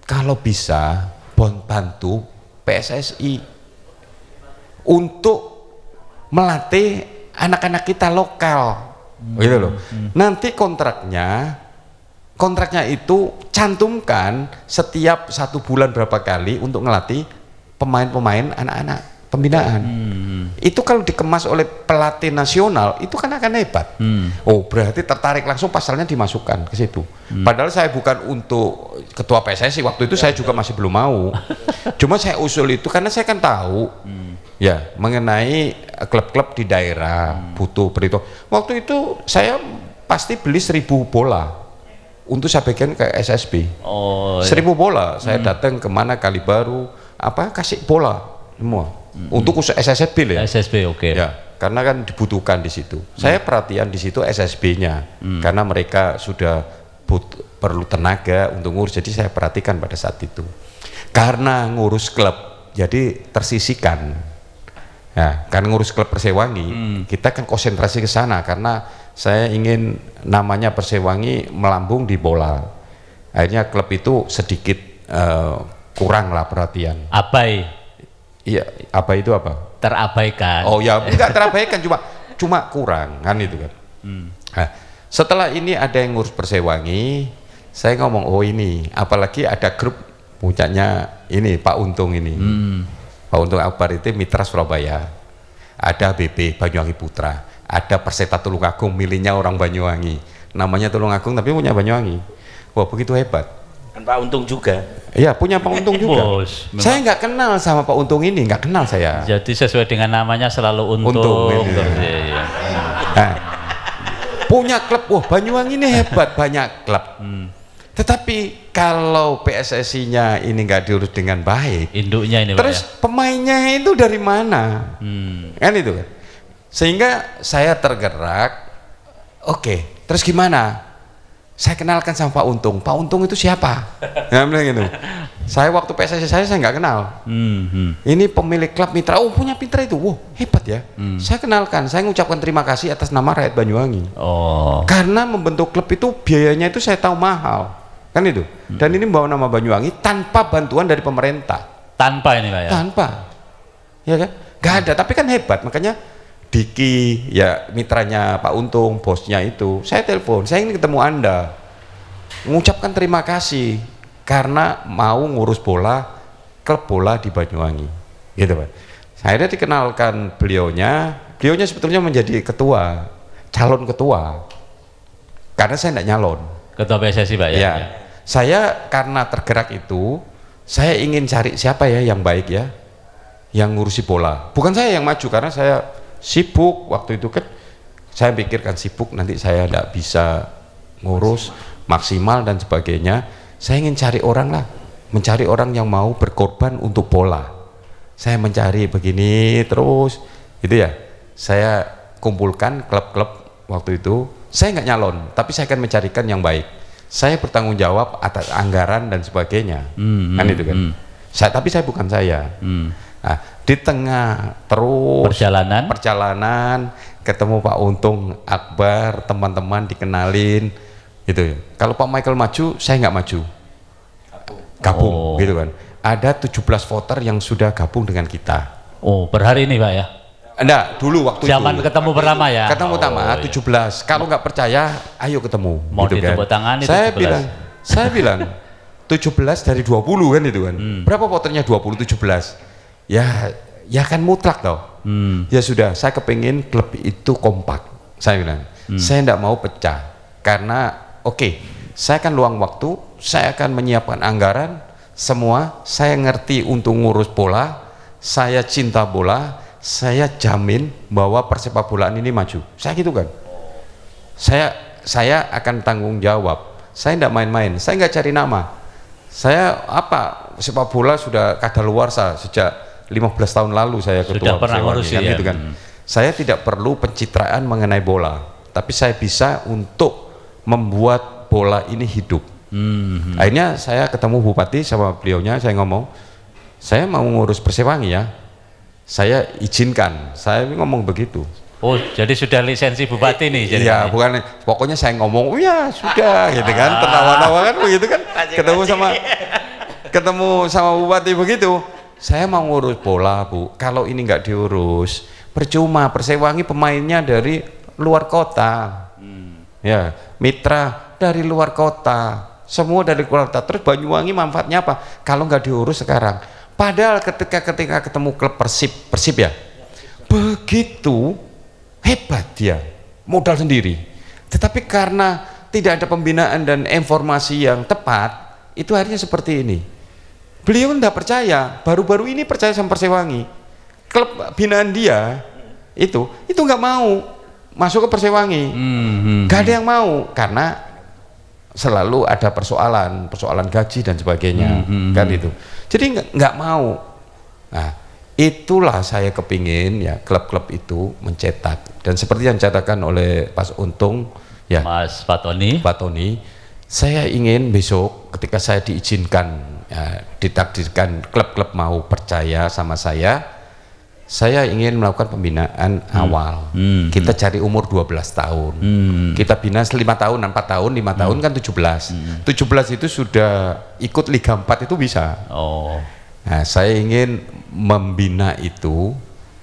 kalau bisa bantu PSSI untuk melatih anak-anak kita lokal, gitu loh. Nanti kontraknya itu cantumkan setiap 1 bulan berapa kali untuk ngelatih pemain-pemain anak-anak pembinaan. Itu kalau dikemas oleh pelatih nasional itu kan akan hebat. Oh, berarti tertarik langsung pasalnya dimasukkan ke situ. Padahal saya bukan untuk ketua PSSI waktu itu, saya juga masih belum mau. Cuma saya usul itu karena saya kan tahu ya mengenai klub-klub di daerah butuh perhitungan. Waktu itu saya pasti beli 1000 bola untuk saya bagikan ke SSB. 1000 bola saya datang kemana Kalibaru kasih bola semua untuk khusus SSB ya. SSB oke. Ya, karena kan dibutuhkan di situ. Saya perhatian di situ SSB-nya karena mereka sudah perlu tenaga untuk ngurus, jadi saya perhatikan pada saat itu. Karena ngurus klub jadi tersisihkan. Ya, karena ngurus klub Persewangi, kita kan konsentrasi ke sana karena saya ingin namanya Persewangi melambung di bola. Akhirnya klub itu sedikit kurang lah perhatian. Abai. Iya, abai itu apa? Terabaikan. Oh ya, enggak terabaikan, cuma kurang kan itu kan. Nah, setelah ini ada yang ngurus Persewangi, saya ngomong, oh ini, apalagi ada grup punyanya ini Pak Untung ini. Pak Untung Akbar itu mitra Surabaya, ada BB Banyuwangi Putra, ada Perseta Tulungagung miliknya orang Banyuwangi, namanya Tulungagung tapi punya Banyuwangi. Wah, begitu hebat. Dan Pak Untung juga. Iya, punya Pak Untung juga. Saya nggak kenal sama Pak Untung ini, nggak kenal saya. Jadi sesuai dengan namanya selalu Untung. Iya. Nah, punya klub, wah Banyuwangi ini hebat, banyak klub. Tetapi kalau PSSI-nya ini nggak diurus dengan baik, induknya ini terus pemainnya itu dari mana? Kan itu kan. Sehingga saya tergerak. Oke, terus gimana? Saya kenalkan sama Pak Untung. Pak Untung itu siapa? Nah, gitu. Saya waktu PSSI saya nggak kenal. Ini pemilik klub mitra. Oh, punya mitra itu. Wow, hebat ya. Saya kenalkan. Saya mengucapkan terima kasih atas nama rakyat Banyuwangi. Karena membentuk klub itu biayanya itu saya tahu mahal. Kan itu. Dan ini membawa nama Banyuwangi tanpa bantuan dari pemerintah. Tanpa ini Pak ya? Tanpa. Ya kan? Gak ada, tapi kan hebat. Makanya Diki, ya mitranya Pak Untung, bosnya itu, saya telepon, saya ingin ketemu Anda. Mengucapkan terima kasih karena mau ngurus bola, klub bola di Banyuwangi. Gitu Pak. Akhirnya dikenalkan beliaunya sebetulnya menjadi ketua, calon ketua. Karena saya tidak nyalon. Ketua PSSI Pak ya? Ya. Saya karena tergerak itu, saya ingin cari siapa ya yang baik ya, yang ngurusi bola. Bukan saya yang maju karena saya sibuk waktu itu kan. Saya pikirkan sibuk nanti saya tidak bisa ngurus maksimal dan sebagainya. Saya ingin cari orang lah, mencari orang yang mau berkorban untuk bola. Saya mencari begini terus, gitu ya. Saya kumpulkan klub-klub waktu itu. Saya nggak nyalon, tapi saya akan mencarikan yang baik. Saya bertanggung jawab atas anggaran dan sebagainya, kan itu kan. Tapi saya bukan saya. Nah, di tengah terus perjalanan ketemu Pak Untung Akbar, teman-teman dikenalin, gitu. Kalau Pak Michael maju, saya nggak maju. Gabung, gitu kan. Ada 17 voter yang sudah gabung dengan kita. Oh, per hari ini Pak ya? Enggak, dulu waktu zaman itu. Ketemu pertama ya? Ketemu pertama, 17. Kalau nggak percaya, ayo ketemu. Mau gitu ditepuk tangan itu saya bilang 17 dari 20 kan itu kan. Berapa voternya 20, 17? Ya kan mutlak toh. Ya sudah, saya kepingin klub itu kompak. Saya bilang, saya enggak mau pecah. Karena saya akan luang waktu, saya akan menyiapkan anggaran, semua, saya ngerti untuk ngurus bola, saya cinta bola, saya jamin bahwa persepak bolaan ini maju. Saya gitu kan. Saya akan tanggung jawab. Saya tidak main-main. Saya nggak cari nama. Saya sepak bola sudah kadaluarsa sejak 15 tahun lalu saya ketua Persewangi kan gitu kan. Saya tidak perlu pencitraan mengenai bola, tapi saya bisa untuk membuat bola ini hidup. Akhirnya saya ketemu Bupati sama beliaunya, saya ngomong, saya mau ngurus Persewangi ya. Saya izinkan, saya ngomong begitu. Oh, jadi sudah lisensi bupati nih jadi. Iya, bukan pokoknya saya ngomong, "Oh ya, sudah," gitu kan. Tertawa-tawa kan begitu kan. Ketemu sama bupati begitu. Saya mau ngurus bola, Bu. Kalau ini nggak diurus, percuma. Persewangi pemainnya dari luar kota. Ya, mitra dari luar kota. Semua dari luar kota. Terus Banyuwangi manfaatnya apa? Kalau nggak diurus sekarang. Padahal ketika ketemu klub Persib ya. Begitu hebat dia, modal sendiri. Tetapi karena tidak ada pembinaan dan informasi yang tepat, itu akhirnya seperti ini. Beliau tidak percaya, baru-baru ini percaya sama Persewangi. Klub binaan dia itu nggak mau masuk ke Persewangi. Gak ada yang mau karena selalu ada persoalan gaji dan sebagainya, kan itu. Jadi nggak mau. Nah, itulah saya kepingin ya klub-klub itu mencetak, dan seperti yang dicatatkan oleh Pak Untung ya, Mas Pak Tony, saya ingin besok ketika saya diizinkan ya, ditakdirkan klub-klub mau percaya sama saya ingin melakukan pembinaan awal. Kita cari umur 12 tahun. Kita bina 5 tahun, 4 tahun, 5 tahun kan 17. 17 itu sudah ikut Liga 4 itu bisa. Oh. Nah, saya ingin membina itu,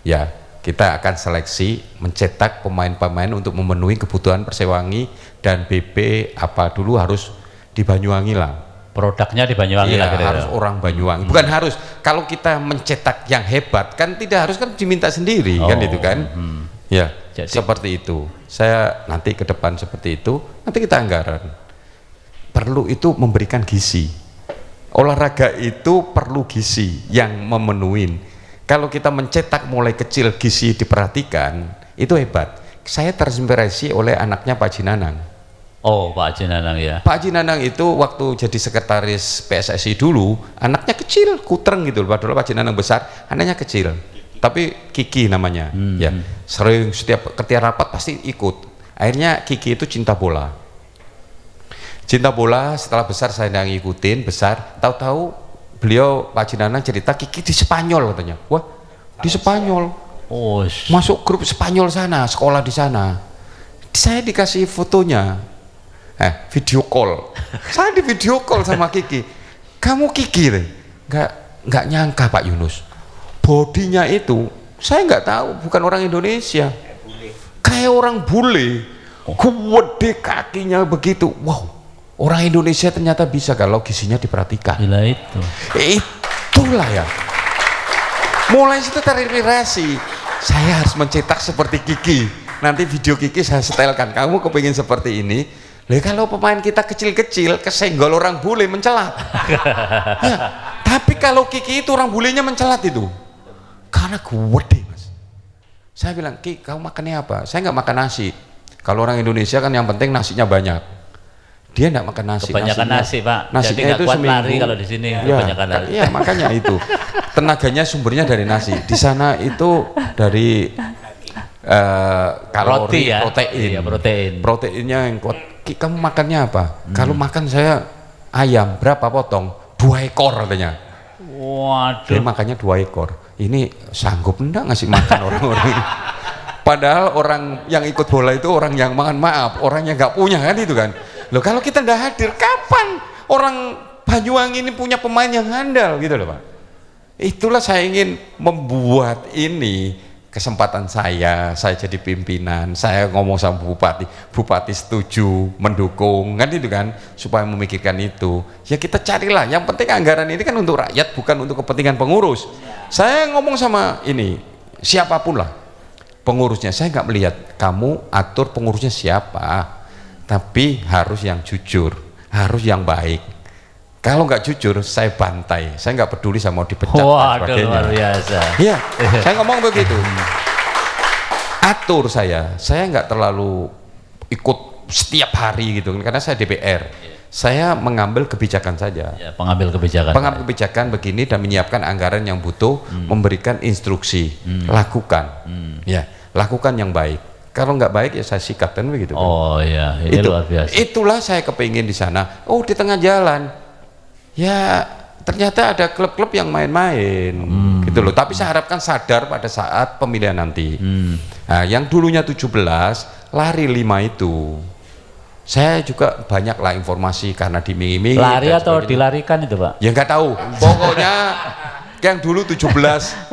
ya kita akan seleksi, mencetak pemain-pemain untuk memenuhi kebutuhan Persewangi dan BB apa dulu harus di Banyuwangi lah. Produknya di Banyuwangi Iya, lah. harus orang Banyuwangi. Bukan harus, kalau kita mencetak yang hebat kan tidak harus kan diminta sendiri kan itu kan. Ya, Jadi, seperti itu. Saya nanti ke depan seperti itu, nanti kita anggaran. Perlu itu memberikan gizi. Olahraga itu perlu gizi yang memenuhi. Kalau kita mencetak mulai kecil gizi diperhatikan, itu hebat. Saya terinspirasi oleh anaknya Pak Jinanang. Oh, Pak Haji Nanang ya. Pak Haji Nanang itu waktu jadi sekretaris PSSI dulu, anaknya kecil, kutreng gitu. Padahal Pak Haji Nanang besar, anaknya kecil. Tapi Kiki namanya, ya. Sering setiap ketika rapat pasti ikut. Akhirnya Kiki itu cinta bola. Cinta bola, setelah besar saya nggak ngikutin, besar. Tahu-tahu beliau Pak Haji Nanang cerita Kiki di Spanyol katanya. Wah, di Spanyol. Oh, Masuk grup Spanyol sana, sekolah di sana. Saya dikasih fotonya. Video call. Saya di video call sama Kiki. Kamu Kiki deh. Nggak nyangka Pak Yunus. Bodinya itu saya nggak tahu, bukan orang Indonesia. Kayak orang bule. Gede kakinya begitu. Wow. Orang Indonesia ternyata bisa kalau gizinya diperhatikan. gila itu. Itulah ya. Mulai situ terinspirasi. Saya harus mencetak seperti Kiki. Nanti video Kiki saya setelkan. Kamu kepingin seperti ini. Kalau pemain kita kecil-kecil kesenggol orang bule mencelat. Ya, tapi kalau Kiki itu orang bulenya mencelat itu. Karena gede mas. Saya bilang, Ki, kamu makannya apa? Saya nggak makan nasi. Kalau orang Indonesia kan yang penting nasinya banyak. Dia nggak makan nasi. Kebanyakan nasi Pak. Nasinya jadi itu kuat seminggu. lari kalau di sini Ya, kebanyakan lari. iya makanya itu. Tenaganya sumbernya dari nasi. Di sana itu dari kalori, Roti ya? protein. Iya, protein. Proteinnya yang kuat. Ki, kamu makannya apa? Kalau makan saya ayam berapa potong? 2 ekor katanya. Dia Waduh. makannya 2 ekor. Ini sanggup enggak ngasih makan orang-orang ini? Padahal orang yang ikut bola itu orang yang maaf, orang yang nggak punya kan itu kan. Loh kalau kita nggak hadir, kapan orang Banyuwangi ini punya pemain yang handal gitu loh Pak. Itulah saya ingin membuat ini. Kesempatan saya jadi pimpinan, saya ngomong sama bupati setuju, mendukung, kan itu kan, supaya memikirkan itu. Ya kita carilah, yang penting anggaran ini kan untuk rakyat, bukan untuk kepentingan pengurus. Saya ngomong sama ini, siapapun lah pengurusnya, saya nggak melihat kamu atur pengurusnya siapa, tapi harus yang jujur, harus yang baik. Kalau nggak jujur, saya bantai. Saya nggak peduli sama mau dipecat dan sebagainya. Luar biasa. Iya, saya ngomong begitu. Atur saya nggak terlalu ikut setiap hari gitu, karena saya DPR. Saya mengambil kebijakan saja. Ya, pengambil kebijakan. Pengambil kebijakan begini dan menyiapkan anggaran yang butuh, memberikan instruksi, lakukan, ya, lakukan yang baik. Kalau nggak baik ya saya sikat kan begitu. Oh iya, ini luar biasa. Itulah saya kepingin di sana. Oh di tengah jalan. Ya ternyata ada klub-klub yang main-main Itu loh. Tapi saya harapkan sadar pada saat pemilihan nanti. Nah, yang dulunya 17 lari 5 itu. Saya juga banyak lah informasi karena dimingi-mingi. Lari atau dilarikan itu Pak? Ya nggak tahu. Pokoknya yang dulu 17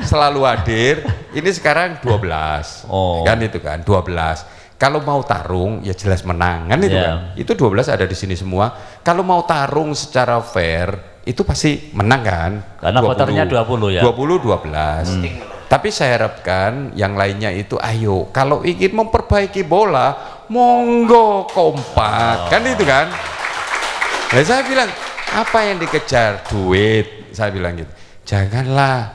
selalu hadir, ini sekarang 12. Kan itu kan 12. Kalau mau tarung ya jelas menang kan itu kan. Itu 12 ada di sini semua. Kalau mau tarung secara fair itu pasti menang kan? Karena voternya 20 ya. 20-12. Tapi saya harapkan yang lainnya itu ayo kalau ingin memperbaiki bola monggo kompak kan itu kan. Nah, saya bilang apa yang dikejar duit, saya bilang gitu. Janganlah,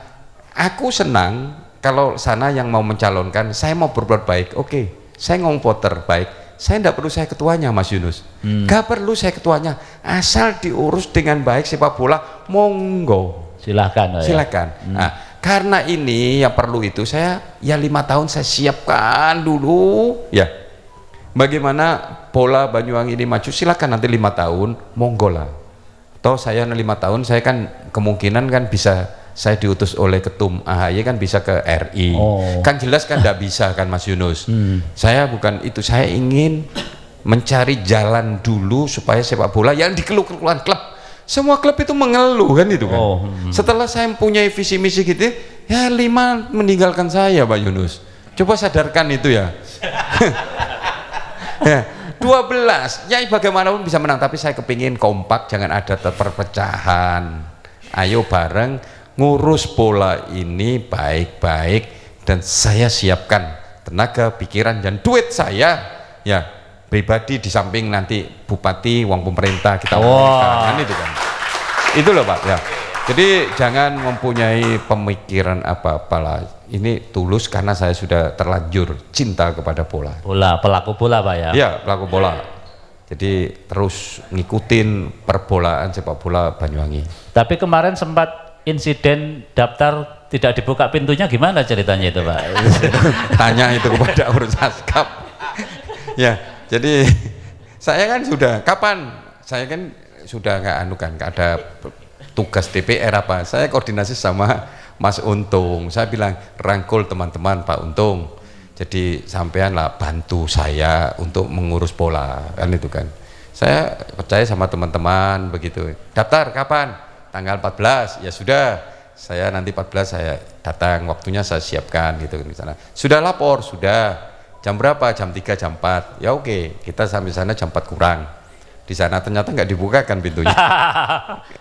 aku senang kalau sana yang mau mencalonkan saya mau berbuat baik, oke, saya ngomong voter baik, saya tidak perlu saya ketuanya Mas Yunus, gak perlu saya ketuanya, asal diurus dengan baik sepak bola monggo silahkan silakan. Nah, karena ini yang perlu itu saya ya 5 tahun saya siapkan dulu ya. Bagaimana bola Banyuwangi ini maju silakan nanti 5 tahun monggo lah. Toh saya 5 tahun saya kan kemungkinan kan bisa saya diutus oleh Ketum AHY kan bisa ke RI. Kan jelas kan tidak bisa kan Mas Yunus. Saya bukan itu, saya ingin mencari jalan dulu supaya sepak bola yang dikeluh-keluhan klub. Semua klub itu mengeluh kan itu kan. Setelah saya mempunyai visi misi gitu, ya 5 meninggalkan saya Pak Yunus. Coba sadarkan itu ya. Ya 12, ya bagaimanapun bisa menang. Tapi saya kepingin kompak, jangan ada perpecahan. Ayo bareng ngurus bola ini baik-baik. Dan saya siapkan tenaga, pikiran, dan duit saya ya pribadi di samping nanti bupati, uang pemerintah kita kan itu kan. Itu loh Pak ya. Jadi jangan mempunyai pemikiran apa-apalah. Ini tulus karena saya sudah terlanjur cinta kepada bola. Pelaku bola Pak ya? Iya, pelaku bola. Jadi terus ngikutin perbolaan sepak bola Banyuwangi. Tapi kemarin sempat insiden daftar tidak dibuka pintunya, gimana ceritanya itu Pak? Tanya itu kepada urus askap. Ya. Jadi saya kan sudah kapan? Saya kan sudah nggak ada tugas DPR apa. Saya koordinasi sama Mas Untung. Saya bilang rangkul teman-teman Pak Untung. Jadi sampean lah bantu saya untuk mengurus bola kan itu kan. Saya percaya sama teman-teman begitu. Daftar kapan? Tanggal 14. Ya sudah. Saya nanti 14 saya datang, waktunya saya siapkan gitu di sana. Sudah lapor, sudah. Jam berapa? Jam 3, jam 4. Ya oke, kita sampai sana jam 4 kurang. Di sana ternyata nggak dibukakan pintunya.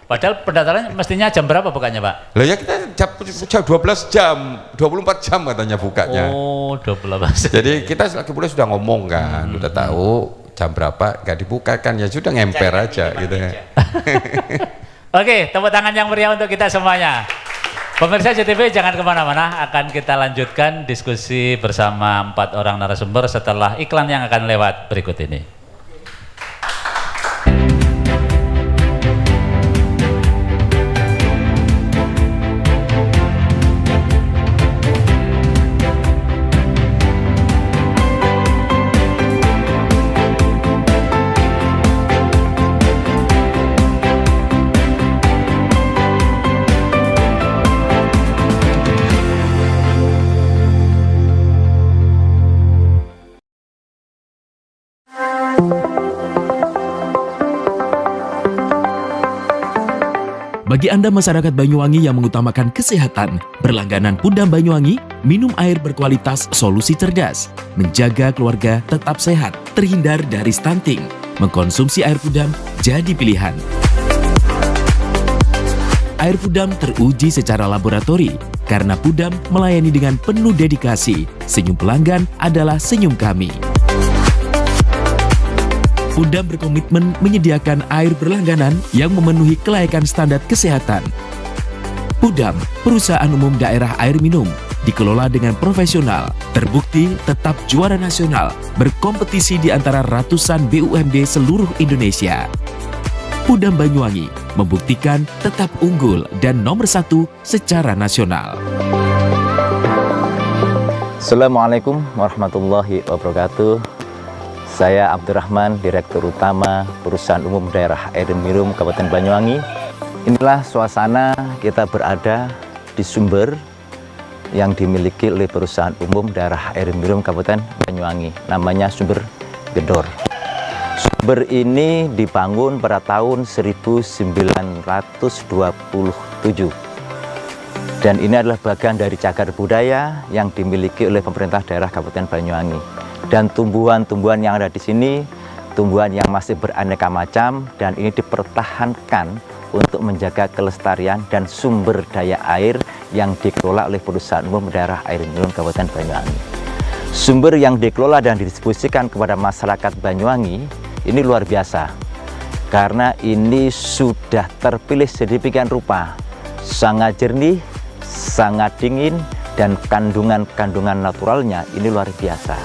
Padahal pendaftaran mestinya jam berapa bukanya Pak? Lah ya kita jam 12 jam, 24 jam katanya bukanya. 12. Jadi kita lagi pula sudah ngomong kan, udah tahu jam berapa nggak dibukakan, ya sudah ngemper aja gitu ya. Oke, tepuk tangan yang meriah untuk kita semuanya. Pemirsa JTV jangan kemana-mana, akan kita lanjutkan diskusi bersama 4 orang narasumber setelah iklan yang akan lewat berikut ini. Bagi Anda masyarakat Banyuwangi yang mengutamakan kesehatan, berlangganan Pudam Banyuwangi, minum air berkualitas solusi cerdas, menjaga keluarga tetap sehat, terhindar dari stunting. Mengkonsumsi air Pudam jadi pilihan. Air Pudam teruji secara laboratori, karena Pudam melayani dengan penuh dedikasi. Senyum pelanggan adalah senyum kami. Pudam berkomitmen menyediakan air berlangganan yang memenuhi kelayakan standar kesehatan. Pudam, perusahaan umum daerah air minum, dikelola dengan profesional, terbukti tetap juara nasional, berkompetisi di antara ratusan BUMD seluruh Indonesia. Pudam Banyuwangi membuktikan tetap unggul dan nomor 1 secara nasional. Assalamualaikum warahmatullahi wabarakatuh. Saya Abdurrahman, Direktur Utama Perusahaan Umum Daerah Air Minum Kabupaten Banyuwangi. Inilah suasana kita berada di sumber yang dimiliki oleh Perusahaan Umum Daerah Air Minum Kabupaten Banyuwangi, namanya Sumber Gedor. Sumber ini dibangun pada tahun 1927 dan ini adalah bagian dari cagar budaya yang dimiliki oleh pemerintah daerah Kabupaten Banyuwangi. Dan tumbuhan-tumbuhan yang ada di sini, tumbuhan yang masih beraneka macam, dan ini dipertahankan untuk menjaga kelestarian dan sumber daya air yang dikelola oleh Perusahaan Umum Daerah Air Minum Kabupaten Banyuwangi. Sumber yang dikelola dan didistribusikan kepada masyarakat Banyuwangi ini luar biasa, karena ini sudah terpilih sedemikian rupa, sangat jernih, sangat dingin, dan kandungan-kandungan naturalnya ini luar biasa.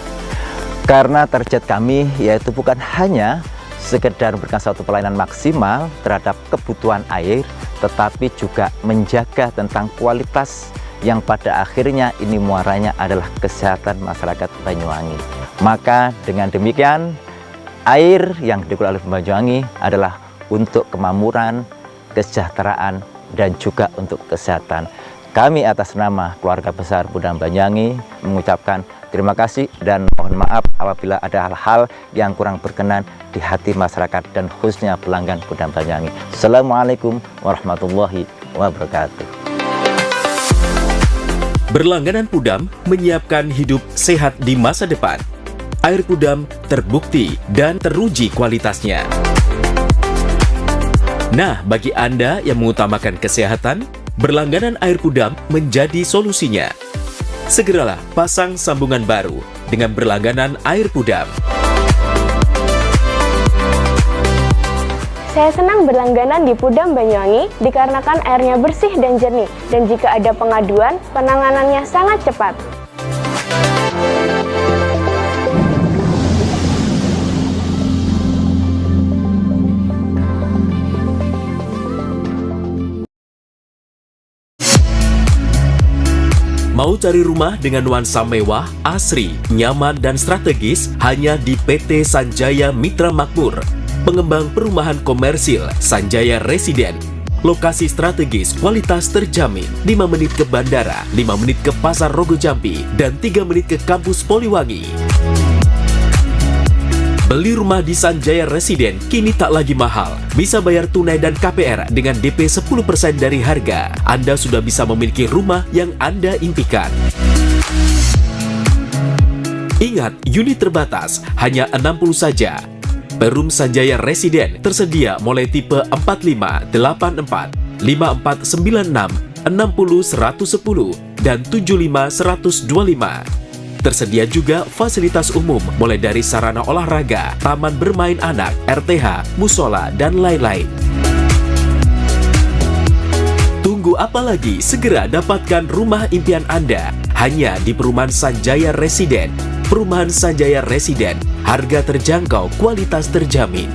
Karena target kami yaitu bukan hanya sekedar memberikan suatu pelayanan maksimal terhadap kebutuhan air, tetapi juga menjaga tentang kualitas yang pada akhirnya ini muaranya adalah kesehatan masyarakat Banyuwangi. Maka dengan demikian, air yang dikelola oleh Banyuwangi adalah untuk kemakmuran, kesejahteraan, dan juga untuk kesehatan. Kami atas nama keluarga besar Pudam Banyuwangi mengucapkan terima kasih dan mohon maaf apabila ada hal-hal yang kurang berkenan di hati masyarakat dan khususnya pelanggan Pudam Banyuwangi. Assalamualaikum warahmatullahi wabarakatuh. Berlangganan Pudam menyiapkan hidup sehat di masa depan. Air Pudam terbukti dan teruji kualitasnya. Nah, bagi Anda yang mengutamakan kesehatan, berlangganan air Pudam menjadi solusinya. Segeralah pasang sambungan baru dengan berlangganan air Pudam. Saya senang berlangganan di Pudam Banyuwangi dikarenakan airnya bersih dan jernih, dan jika ada pengaduan, penanganannya sangat cepat. Mau cari rumah dengan nuansa mewah, asri, nyaman, dan strategis hanya di PT Sanjaya Mitra Makmur. Pengembang perumahan komersil Sanjaya Residen. Lokasi strategis, kualitas terjamin. 5 menit ke bandara, 5 menit ke Pasar Rogo Jambi, dan 3 menit ke kampus Poliwangi. Beli rumah di Sanjaya Residen kini tak lagi mahal. Bisa bayar tunai dan KPR dengan DP 10% dari harga. Anda sudah bisa memiliki rumah yang Anda impikan. Ingat, unit terbatas, hanya 60 saja. Perum Sanjaya Residen tersedia mulai tipe 45, 84, 5496, 60 110, dan 75 125. Tersedia juga fasilitas umum mulai dari sarana olahraga, taman bermain anak, RTH, musola, dan lain-lain. Tunggu apa lagi? Segera dapatkan rumah impian Anda hanya di Perumahan Sanjaya Residen. Perumahan Sanjaya Residen, harga terjangkau, kualitas terjamin.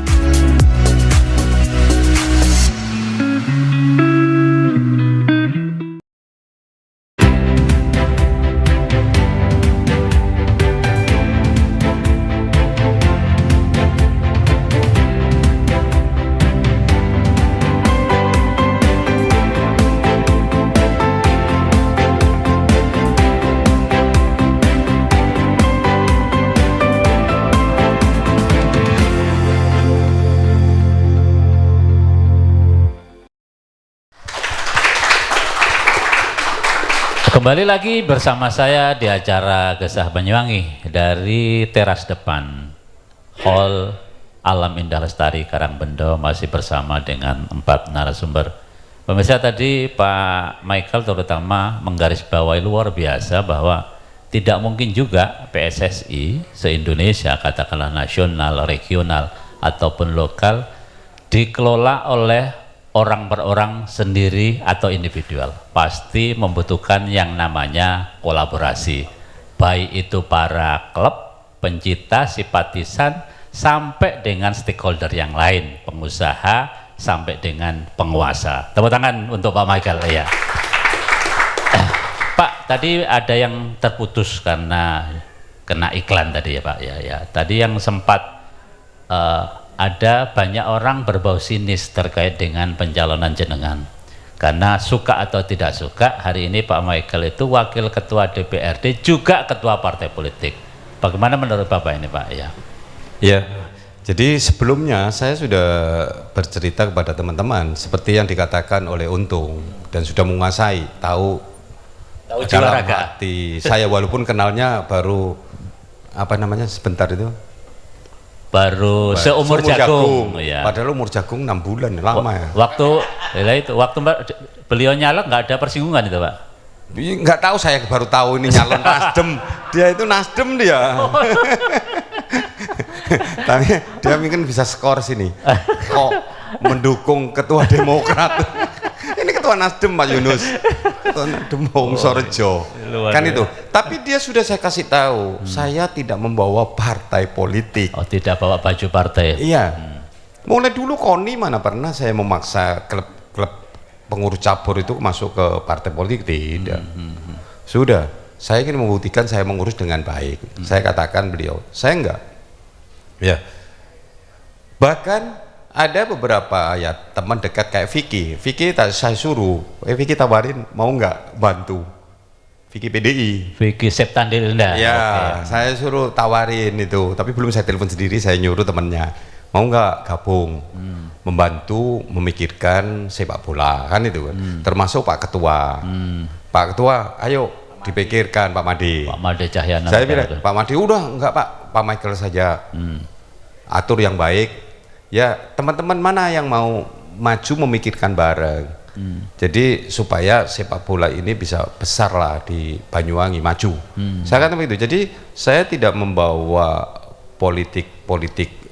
Kembali lagi bersama saya di acara Gesah Banyuwangi dari teras depan Hall Alam Indah Lestari Karangbendo, masih bersama dengan 4 narasumber. Pemirsa, tadi Pak Michael terutama menggarisbawahi luar biasa bahwa tidak mungkin juga PSSI se-Indonesia, katakanlah nasional, regional, ataupun lokal, dikelola oleh orang per orang sendiri atau individual. Pasti membutuhkan yang namanya kolaborasi, baik itu para klub, pencipta, simpatisan, sampai dengan stakeholder yang lain, pengusaha, sampai dengan penguasa. Tepuk tangan untuk Pak Michael. Ya. Pak, tadi ada yang terputus karena kena iklan tadi ya Pak. Ya. Tadi yang sempat ada banyak orang berbau sinis terkait dengan pencalonan jenengan. Karena suka atau tidak suka, hari ini Pak Michael itu wakil ketua DPRD juga ketua partai politik. Bagaimana menurut Bapak ini, Pak? Ya. Ya, jadi sebelumnya saya sudah bercerita kepada teman-teman seperti yang dikatakan oleh Untung dan sudah menguasai, tahu jiwa dalam raga. hati saya, walaupun kenalnya baru apa namanya sebentar itu. Baru seumur jagung. Ya. Padahal umur jagung 6 bulan, lama ya. Waktu beliau nyalek nggak ada persinggungan itu, Pak? Nggak tahu, saya baru tahu ini nyalon Nasdem. Dia itu Nasdem dia. Tapi dia mungkin bisa skor sini. Kok mendukung ketua Demokrat. Ini ketua Nasdem Pak Yunus. Ketua Nasdem Wongsorejo. Kan itu. Tapi dia sudah saya kasih tahu, saya tidak membawa partai politik. Oh, tidak bawa baju partai. Iya. Mulai dulu KONI mana pernah saya memaksa klub pengurus cabur itu masuk ke partai politik, tidak. Sudah, saya ingin membuktikan saya mengurus dengan baik. Saya katakan beliau, saya enggak. Ya. Bahkan ada beberapa ya teman dekat kayak Vicky saya suruh, Vicky tawarin mau nggak bantu. Vicky PDI. Vicky Septandilinda. Ya, saya suruh tawarin itu, tapi belum saya telepon sendiri, saya nyuruh temannya. Mau nggak gabung, membantu memikirkan sepak bola, kan itu kan. Termasuk Pak Ketua. Pak Ketua, ayo dipikirkan Pak Made. Pak Made Cahyana. Saya bilang, Pak Made udah enggak Pak Michael saja. Atur yang baik. Ya, teman-teman mana yang mau maju memikirkan bareng. Jadi supaya sepak bola ini bisa besar lah di Banyuwangi, maju. Saya katakan begitu. Jadi saya tidak membawa politik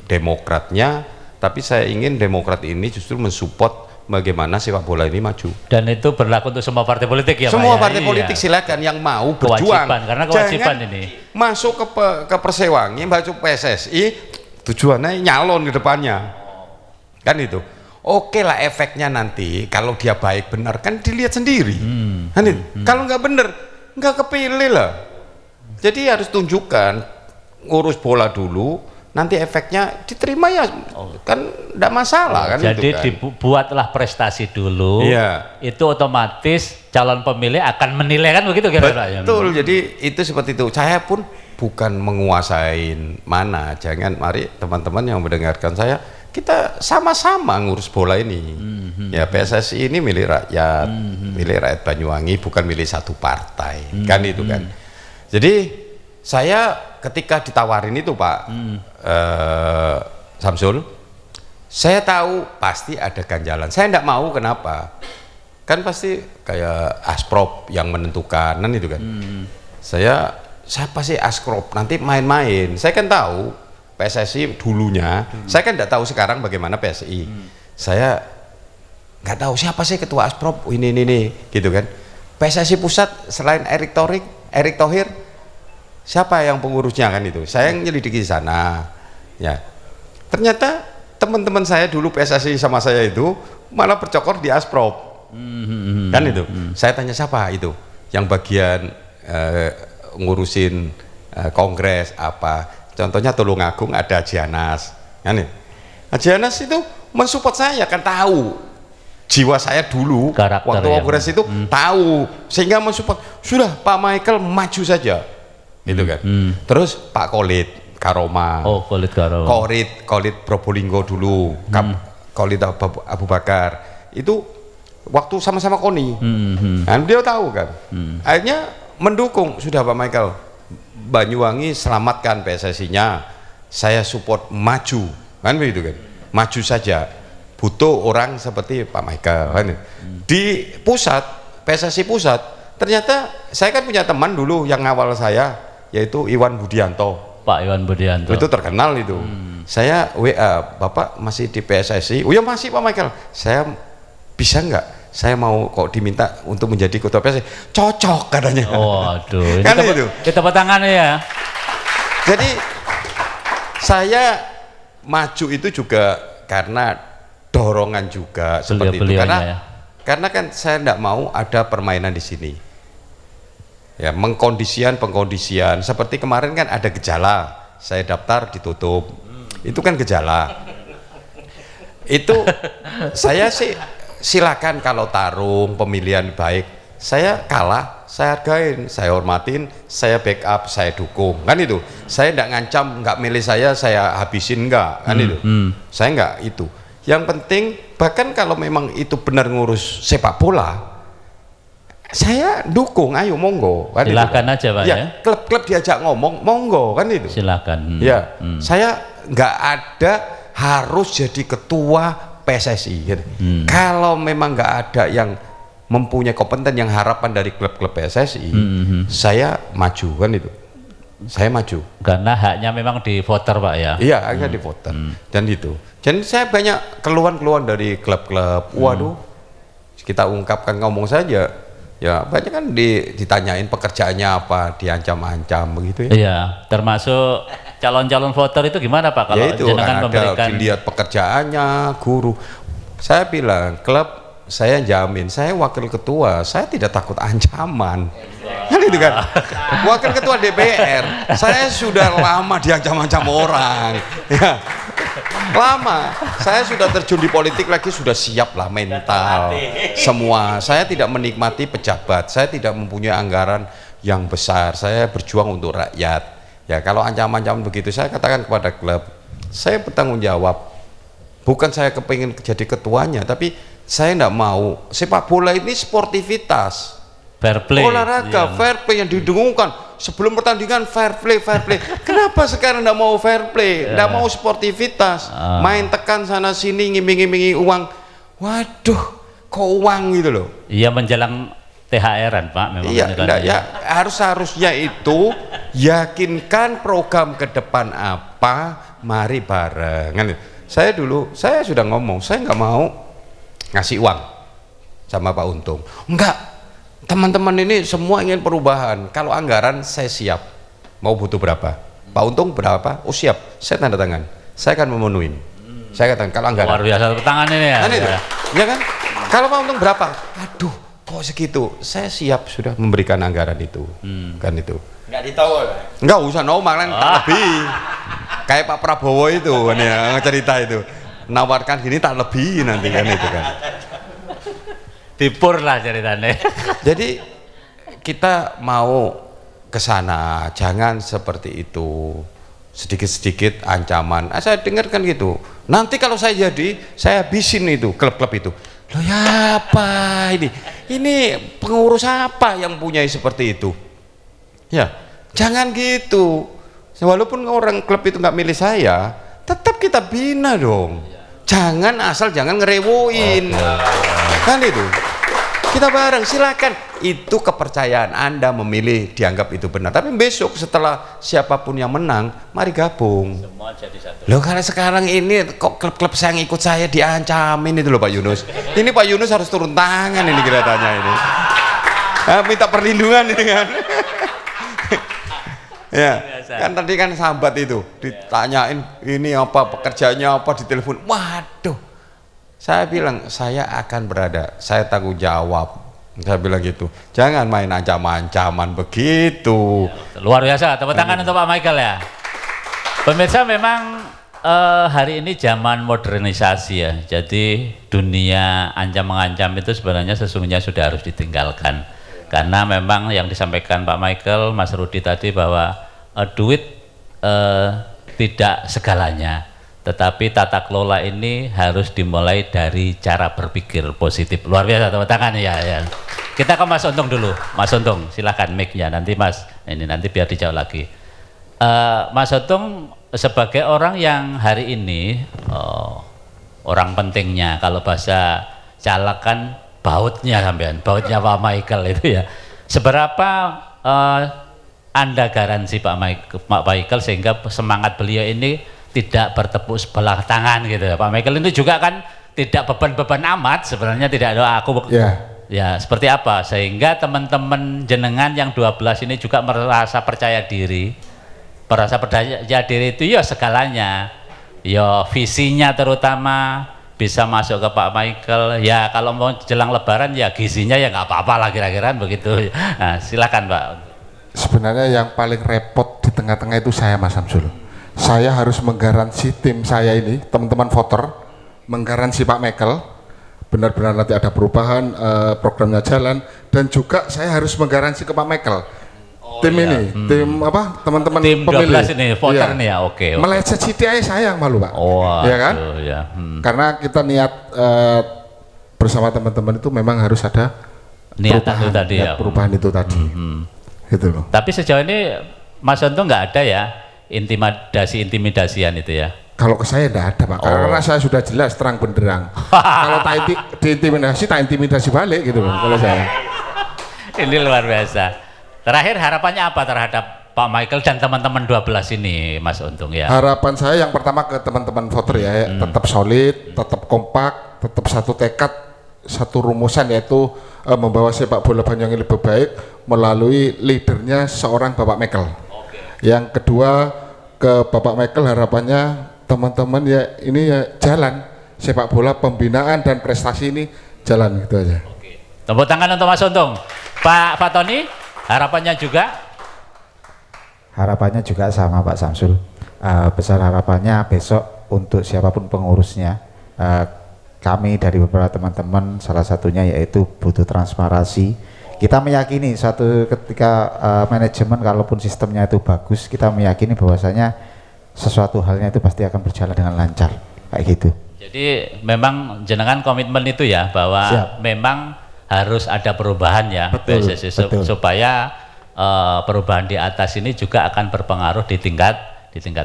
Demokratnya, tapi saya ingin Demokrat ini justru mensupport bagaimana sepak bola ini maju. Dan itu berlaku untuk semua partai politik ya, semua Pak? Partai politik silakan yang mau berjuang. Karena kewajiban jangan ini. Masuk ke Persewangi, masuk PSSI, tujuannya nyalon ke depannya. Kan itu. Oke lah efeknya nanti kalau dia baik benar kan dilihat sendiri. Kan itu. Kalau nggak benar nggak kepilih lah. Jadi harus tunjukkan, ngurus bola dulu. Nanti efeknya diterima ya kan tidak masalah kan. Jadi itu kan. dibuatlah prestasi dulu. Iya. Itu otomatis calon pemilih akan menilai kan begitu kira-kira. Betul. Jadi itu seperti itu. Saya pun bukan menguasain mana. Jangan, mari teman-teman yang mendengarkan saya, kita sama-sama ngurus bola ini. Ya PSSI ini milik rakyat, milik rakyat Banyuwangi, bukan milik satu partai. Kan itu kan. Jadi saya ketika ditawarin itu Pak Samsul, saya tahu pasti ada ganjalan. Saya tidak mau, kenapa? Kan pasti kayak Asprop yang menentukan kan itu kan. Saya pasti Asprop nanti main-main. Saya kan tahu PSSI dulunya. Saya kan tidak tahu sekarang bagaimana PSI. Saya nggak tahu siapa sih ketua Asprop ini gitu kan. PSSI pusat selain Erick Thohir siapa yang pengurusnya kan itu. Saya yang nyelidiki di sana. Ya. Ternyata teman-teman saya dulu PSSI sama saya itu malah bercokor di Asprop. Kan itu. Saya tanya siapa itu yang bagian ngurusin kongres apa. Contohnya Tulungagung ada Jianas. Kan itu. Jianas itu mensupport saya, kan tahu jiwa saya dulu karakter waktu kongres itu tahu, sehingga mensupport. Sudah Pak Michael maju saja. Gitu kan. Terus Pak Kolit Karoma. Oh, Kolit Karoma. Kolit Probolinggo dulu. Kolit Abu Bakar. Itu waktu sama-sama KONI. Kan dia tahu kan. Akhirnya mendukung, sudah Pak Michael. Banyuwangi selamatkan PSSI-nya. Saya support maju. Kan begitu kan. Maju saja. Butuh orang seperti Pak Michael kan. Di pusat, PSSI pusat, ternyata saya kan punya teman dulu yang ngawal saya, yaitu Iwan Budianto. Pak Iwan Budianto itu terkenal itu. Saya WA, Bapak masih di PSSI? Oh ya masih Pak Michael. Saya bisa nggak? Saya mau kok diminta untuk menjadi ketua PSSI. Cocok katanya. Oh aduh, kan itu kita tangannya ya. Jadi saya maju itu juga karena dorongan juga seperti itu. Karena kan saya tidak mau ada permainan di sini. Ya, pengkondisian seperti kemarin kan ada gejala, saya daftar ditutup, itu kan gejala. Itu saya sih silakan kalau tarung pemilihan baik, saya kalah, saya hargain, saya hormatin, saya backup, saya dukung, kan itu. Saya enggak ngancam, enggak milih saya habisin, enggak, kan itu. Saya enggak itu. Yang penting, bahkan kalau memang itu benar ngurus sepak bola, saya dukung, ayo monggo, kan silakan itu, aja Pak ya. Klub-klub diajak ngomong, monggo, kan itu. Silakan. Ya, saya nggak ada harus jadi ketua PSSI. Gitu. Kalau memang nggak ada yang mempunyai kompeten yang harapan dari klub-klub PSSI, saya maju, kan itu. Saya maju. Karena haknya memang di voter Pak ya. Iya, haknya di voter. Dan itu. Dan saya banyak keluhan-keluhan dari klub-klub. Waduh, kita ungkapkan ngomong saja. Ya banyak kan ditanyain pekerjaannya apa, diancam-ancam begitu ya. Iya, termasuk calon-calon voter itu gimana Pak kalau ya itu kan ada dilihat pekerjaannya, guru. Saya bilang klub saya jamin, saya wakil ketua, saya tidak takut ancaman. Kan itu kan. Wakil ketua DPR, saya sudah lama diancam-ancam orang. Ya. Lama, saya sudah terjun di politik lagi, sudah siap lah mental semua. Saya tidak menikmati pejabat, saya tidak mempunyai anggaran yang besar, saya berjuang untuk rakyat. Ya kalau ancaman-ancaman begitu, saya katakan kepada klub, saya bertanggung jawab. Bukan saya kepingin jadi ketuanya, tapi saya tidak mau. Sepak bola ini sportivitas, fair play, olahraga, fair play yang didengungkan. Sebelum pertandingan fair play. Kenapa sekarang tidak mau fair play, tidak mau sportivitas, main tekan sana sini, ngiming-ngimingi uang. Waduh, kok uang gitu loh. Iya menjelang THR-an Pak memang. Iya, ya harusnya itu yakinkan program ke depan apa, mari bareng. Saya sudah ngomong, saya nggak mau ngasih uang sama Pak Untung. Enggak. Teman-teman ini semua ingin perubahan. Kalau anggaran saya siap. Mau butuh berapa? Pak Untung berapa? Oh siap. Saya tanda tangan. Saya akan memenuhi. Saya katakan kalau anggaran. Luar biasa tepuk tangan ini ya. Kan itu. Ya kan? Kalau Pak Untung berapa? Aduh, kok segitu? Saya siap sudah memberikan anggaran itu. Kan itu. Enggak ditawar. Enggak usah malah tak lebih. Kayak Pak Prabowo itu kan ya, cerita itu. Nawarkan gini tak lebih nanti kan itu kan. Dipur lah ceritanya. Jadi kita mau ke sana, jangan seperti itu. Sedikit-sedikit ancaman. Saya dengarkan gitu. Nanti kalau saya jadi, saya habisin itu klub-klub itu. Loh ya apa ini? Ini pengurus apa yang punya seperti itu? Ya, jangan gitu. Walaupun orang klub itu nggak milih saya, tetap kita bina dong. Jangan ngerewoin. Kan itu. Kita bareng, silakan. Itu kepercayaan Anda memilih, dianggap itu benar. Tapi besok setelah siapapun yang menang, mari gabung. Semua jadi satu. Loh kalau sekarang ini kok klub-klub yang ikut saya diancamin itu loh Pak Yunus. Ini Pak Yunus harus turun tangan ini kelihatannya ini. Minta perlindungan ini kan. Ya, kan tadi kan sahabat itu ditanyain ini apa pekerjaannya apa di telepon. Waduh. Saya bilang saya akan berada, saya tanggung jawab. Saya bilang gitu. Jangan main ancaman-ancaman begitu. Ya, luar biasa. Tepuk tangan untuk Pak Michael ya. Pemirsa memang hari ini zaman modernisasi ya. Jadi dunia ancam-mengancam itu sebenarnya sesungguhnya sudah harus ditinggalkan. Karena memang yang disampaikan Pak Michael, Mas Rudi tadi bahwa duit tidak segalanya. Tetapi tata kelola ini harus dimulai dari cara berpikir positif. Luar biasa, tepuk tangan ya. Kita ke Mas Untung dulu. Mas Untung, silahkan mic-nya. Nanti Mas, ini nanti biar dijawab lagi. Mas Untung sebagai orang yang hari ini orang pentingnya, kalau bahasa caleg kan bautnya sampean, bautnya Pak Michael itu ya. Seberapa Anda garansi Pak Michael sehingga semangat beliau ini tidak bertepuk sebelah tangan gitu ya. Pak Michael itu juga kan tidak beban-beban amat sebenarnya, tidak ada aku ya seperti apa sehingga teman-teman jenengan yang 12 ini juga merasa percaya diri itu ya segalanya ya, visinya terutama bisa masuk ke Pak Michael ya. Kalau mau jelang lebaran ya gizinya ya nggak apa-apa lah kira-kira begitu. Nah silakan Pak. Sebenarnya yang paling repot di tengah-tengah itu saya, Mas Samsul. Saya harus menggaransi tim saya ini, teman-teman voter, menggaransi Pak Michael benar-benar nanti ada perubahan, programnya jalan, dan juga saya harus menggaransi ke Pak Michael. Tim ini, tim apa? Teman-teman tim pemilih 12 ini, voter nih ya, oke. Meleset Siti aja saya yang malu, Pak. Ya kan? Karena kita niat bersama teman-teman itu memang harus ada niatan itu tadi ya. Perubahan itu tadi. Gitu loh. Tapi sejauh ini Mas Untung nggak ada ya intimidasian itu ya? Kalau ke saya tidak ada, Pak, karena saya sudah jelas terang benderang. Kalau diintimidasi, tak intimidasi balik gitu loh. Kalau saya. Ini luar biasa. Terakhir harapannya apa terhadap Pak Michael dan teman-teman 12 ini, Mas Untung ya? Harapan saya yang pertama ke teman-teman voter ya, tetap solid, tetap kompak, tetap satu tekad, satu rumusan, yaitu membawa sepak bola Banyuwangi lebih baik melalui leadernya seorang Bapak Michael. Yang kedua ke Bapak Michael harapannya teman-teman ya ini ya jalan sepak bola pembinaan dan prestasi ini jalan gitu aja. Tepuk tangan untuk Mas Untung. Pak Fatoni, harapannya juga? Harapannya juga sama Pak Samsul. Besar harapannya besok untuk siapapun pengurusnya, kami dari beberapa teman-teman salah satunya yaitu butuh transparansi. Kita meyakini suatu ketika manajemen kalaupun sistemnya itu bagus, kita meyakini bahwasanya sesuatu halnya itu pasti akan berjalan dengan lancar kayak gitu. Jadi memang jenengan komitmen itu ya bahwa memang harus ada perubahan ya, betul. Supaya perubahan di atas ini juga akan berpengaruh di tingkat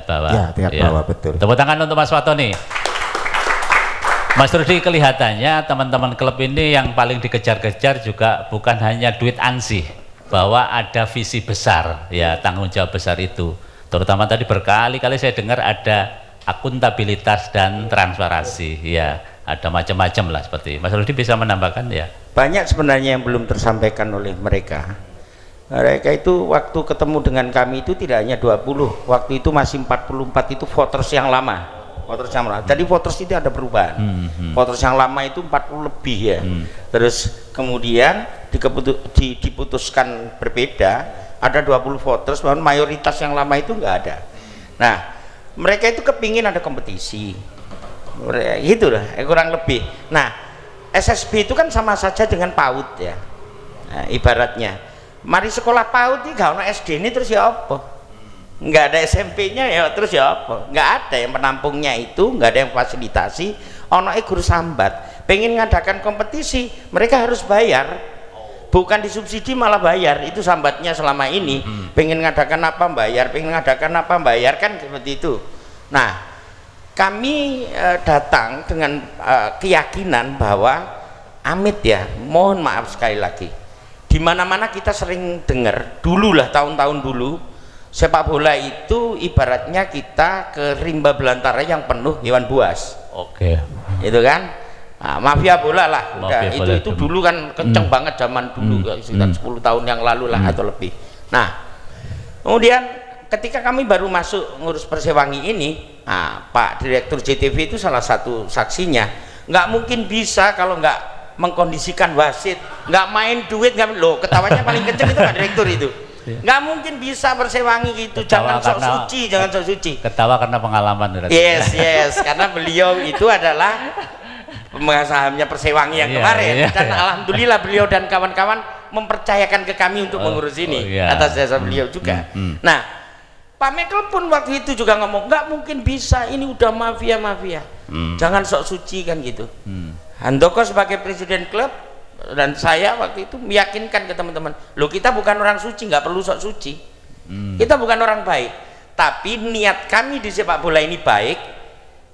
bawah. Ya, tingkat bawah, betul. Tepuk tangan untuk Mas Fatoni. Mas Rudi, kelihatannya teman-teman klub ini yang paling dikejar-kejar juga bukan hanya duit ansih, bahwa ada visi besar ya, tanggung jawab besar itu. Terutama tadi berkali-kali saya dengar ada akuntabilitas dan transparansi ya, ada macam-macam lah seperti Mas Rudi bisa menambahkan ya. Banyak sebenarnya yang belum tersampaikan oleh mereka. Mereka itu waktu ketemu dengan kami itu tidak hanya 20, waktu itu masih 44 itu voters yang lama. Jadi voters itu ada perubahan. Voters yang lama itu 40 lebih ya. Terus kemudian diputuskan berbeda, ada 20 voters, mayoritas yang lama itu nggak ada. Nah, mereka itu kepingin ada kompetisi. Gitu lah, kurang lebih. Nah, SSB itu kan sama saja dengan PAUD ya. Nah, ibaratnya, mari sekolah PAUD ini gak ada SD ini terus ya apa? Nggak ada SMP-nya ya terus ya apa? Nggak ada yang penampungnya itu, nggak ada yang fasilitasi. Ono guru sambat, pengen ngadakan kompetisi, mereka harus bayar. Bukan disubsidi malah bayar, itu sambatnya selama ini. Pengen ngadakan apa bayar, pengen ngadakan apa bayar, kan seperti itu. Nah, kami datang dengan keyakinan bahwa amit ya, mohon maaf sekali lagi, di mana-mana kita sering dengar dulu lah, tahun-tahun dulu, sepak bola itu ibaratnya kita ke rimba belantara yang penuh hewan buas. Itu kan, nah, mafia bola lah. Itu dulu kan kenceng banget zaman dulu, sekitar 10 tahun yang lalu lah atau lebih. Nah, kemudian ketika kami baru masuk ngurus Persewangi ini, nah, Pak Direktur JTV itu salah satu saksinya. Nggak mungkin bisa kalau nggak mengkondisikan wasit, nggak main duit, nggak, loh ketawanya paling kenceng itu Pak Direktur itu. Nggak mungkin bisa Persewangi gitu, jangan sok suci, jangan sok suci. Ketawa karena pengalaman. Yes, karena beliau itu adalah pemegang sahamnya Persewangi yang kemarin, dan alhamdulillah beliau dan kawan-kawan mempercayakan ke kami untuk mengurus ini atas dasar beliau juga. Nah, Pak Michael pun waktu itu juga ngomong, nggak mungkin bisa, ini udah mafia, jangan sok suci kan gitu. Handoko sebagai presiden klub dan saya waktu itu meyakinkan ke teman-teman, loh kita bukan orang suci, nggak perlu sok suci, kita bukan orang baik, tapi niat kami di sepak bola ini baik,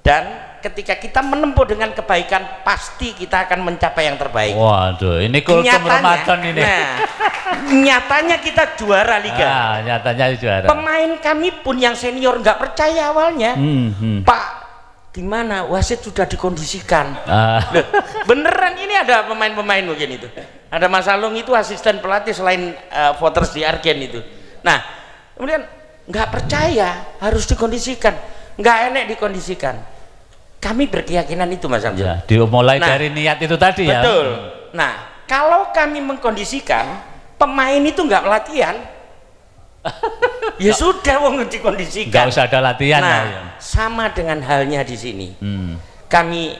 dan ketika kita menempuh dengan kebaikan pasti kita akan mencapai yang terbaik. Waduh, ini kultum Ramadan ini. Nah, nyatanya kita juara liga. Nah, nyatanya juara. Pemain kami pun yang senior nggak percaya awalnya. Pak, gimana wasit sudah dikondisikan? Loh, beneran ini ada pemain-pemain mungkin itu. Ada Mas Alung itu asisten pelatih selain voters di Argen itu. Nah, kemudian nggak percaya, harus dikondisikan. Nggak enak dikondisikan. Kami berkeyakinan itu Mas Samsul. Ya, dimulai dari niat itu tadi ya. Betul. Nah, kalau kami mengkondisikan, pemain itu nggak latihan, ya sudah wong dikondisikan. Nggak usah ada latihan. Nah, ya. sama dengan halnya di sini. Kami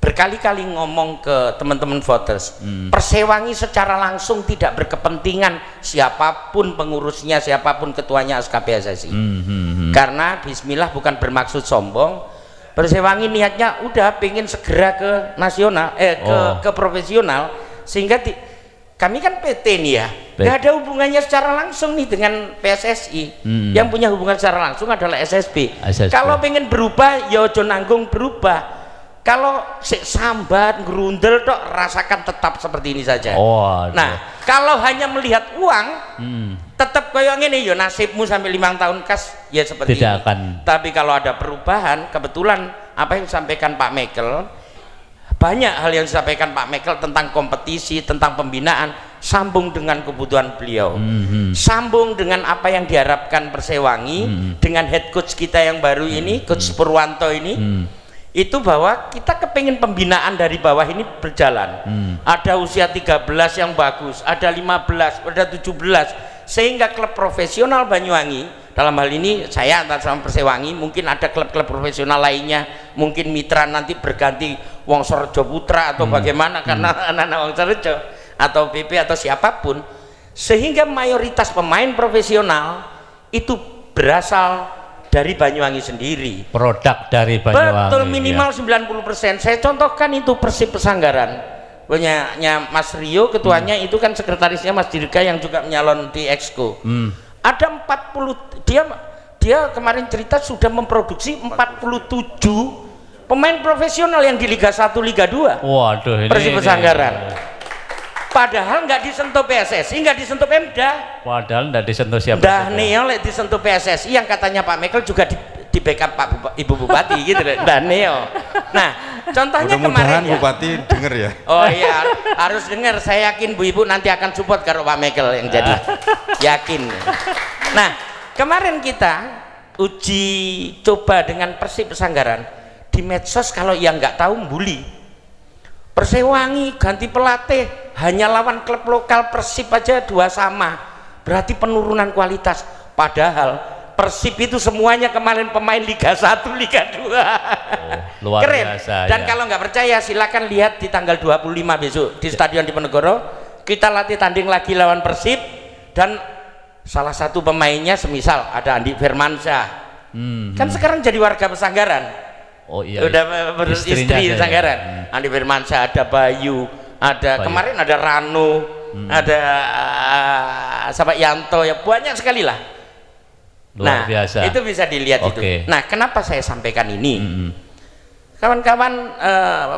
berkali-kali ngomong ke teman-teman voters, Persewangi secara langsung tidak berkepentingan siapapun pengurusnya, siapapun ketuanya SKPSSI. Karena bismillah bukan bermaksud sombong, Persewangi niatnya udah pengen segera ke nasional, ke profesional, sehingga kami kan PT nih ya, nggak ada hubungannya secara langsung nih dengan PSSI. Yang punya hubungan secara langsung adalah SSB. Kalau pengen berubah, ya ojo nanggung berubah. Kalau sambat, gerundel tok, rasakan tetap seperti ini saja. Nah, kalau hanya melihat uang, tetap koyong ini, ya nasibmu sampai 5 tahun kas, ya seperti tidak ini. akan. Tapi kalau ada perubahan, kebetulan apa yang disampaikan Pak Michael, banyak hal yang disampaikan Pak Michael tentang kompetisi, tentang pembinaan, sambung dengan kebutuhan beliau, sambung dengan apa yang diharapkan Persewangi, dengan head coach kita yang baru ini, Coach Purwanto ini. Itu bahwa kita kepingin pembinaan dari bawah ini berjalan. Ada usia 13 yang bagus, ada 15, ada 17, sehingga klub profesional Banyuwangi, dalam hal ini saya atas nama Persewangi, mungkin ada klub-klub profesional lainnya, mungkin mitra nanti berganti Wongsorejo Putra atau bagaimana, karena anak-anak Wongsorejo atau PP atau siapapun, sehingga mayoritas pemain profesional itu berasal dari Banyuwangi sendiri, produk dari Banyuwangi. Betul, minimal ya. 90%. Saya contohkan itu Persib Pesanggaran, punyanya Mas Rio, ketuanya itu kan sekretarisnya Mas Dirga yang juga menyalon di Exco. Ada 40, dia kemarin cerita sudah memproduksi 47 pemain profesional yang di Liga 1, Liga 2. Waduh, ini Persib Pesanggaran. Padahal nggak disentuh PSSI, nggak disentuh Pemda. Padahal nggak disentuh siapa? Dah Neo lek disentuh PSSI, yang katanya Pak Michael juga di backup Ibu Bupati gitu deh. Dah Neo. Nah, contohnya kemarin ya. Bupati denger ya. Oh iya, harus dengar. Saya yakin Bu Ibu nanti akan support kalau Pak Michael yang jadi. Yakin. Nah, kemarin kita uji coba dengan Persib Pesanggaran di medsos, kalau yang nggak tahu bully. Persewangi ganti pelatih, hanya lawan klub lokal Persib aja 2 sama, berarti penurunan kualitas. Padahal Persib itu semuanya kemarin pemain Liga 1, Liga 2. Luar Keren. biasa. Dan ya. kalau nggak percaya silakan lihat di tanggal 25 besok di Stadion Diponegoro, kita latih tanding lagi lawan Persib, dan salah satu pemainnya semisal ada Andi Firmansyah, kan sekarang jadi warga Pesanggaran. Oh iya, udah beristri Pesanggaran. Andi Firmansyah, ada Bayu, ada kemarin ada Rano, ada Sahabat Yanto, ya banyak sekali lah. Luar biasa. Itu bisa dilihat itu. Nah, kenapa saya sampaikan ini? Kawan-kawan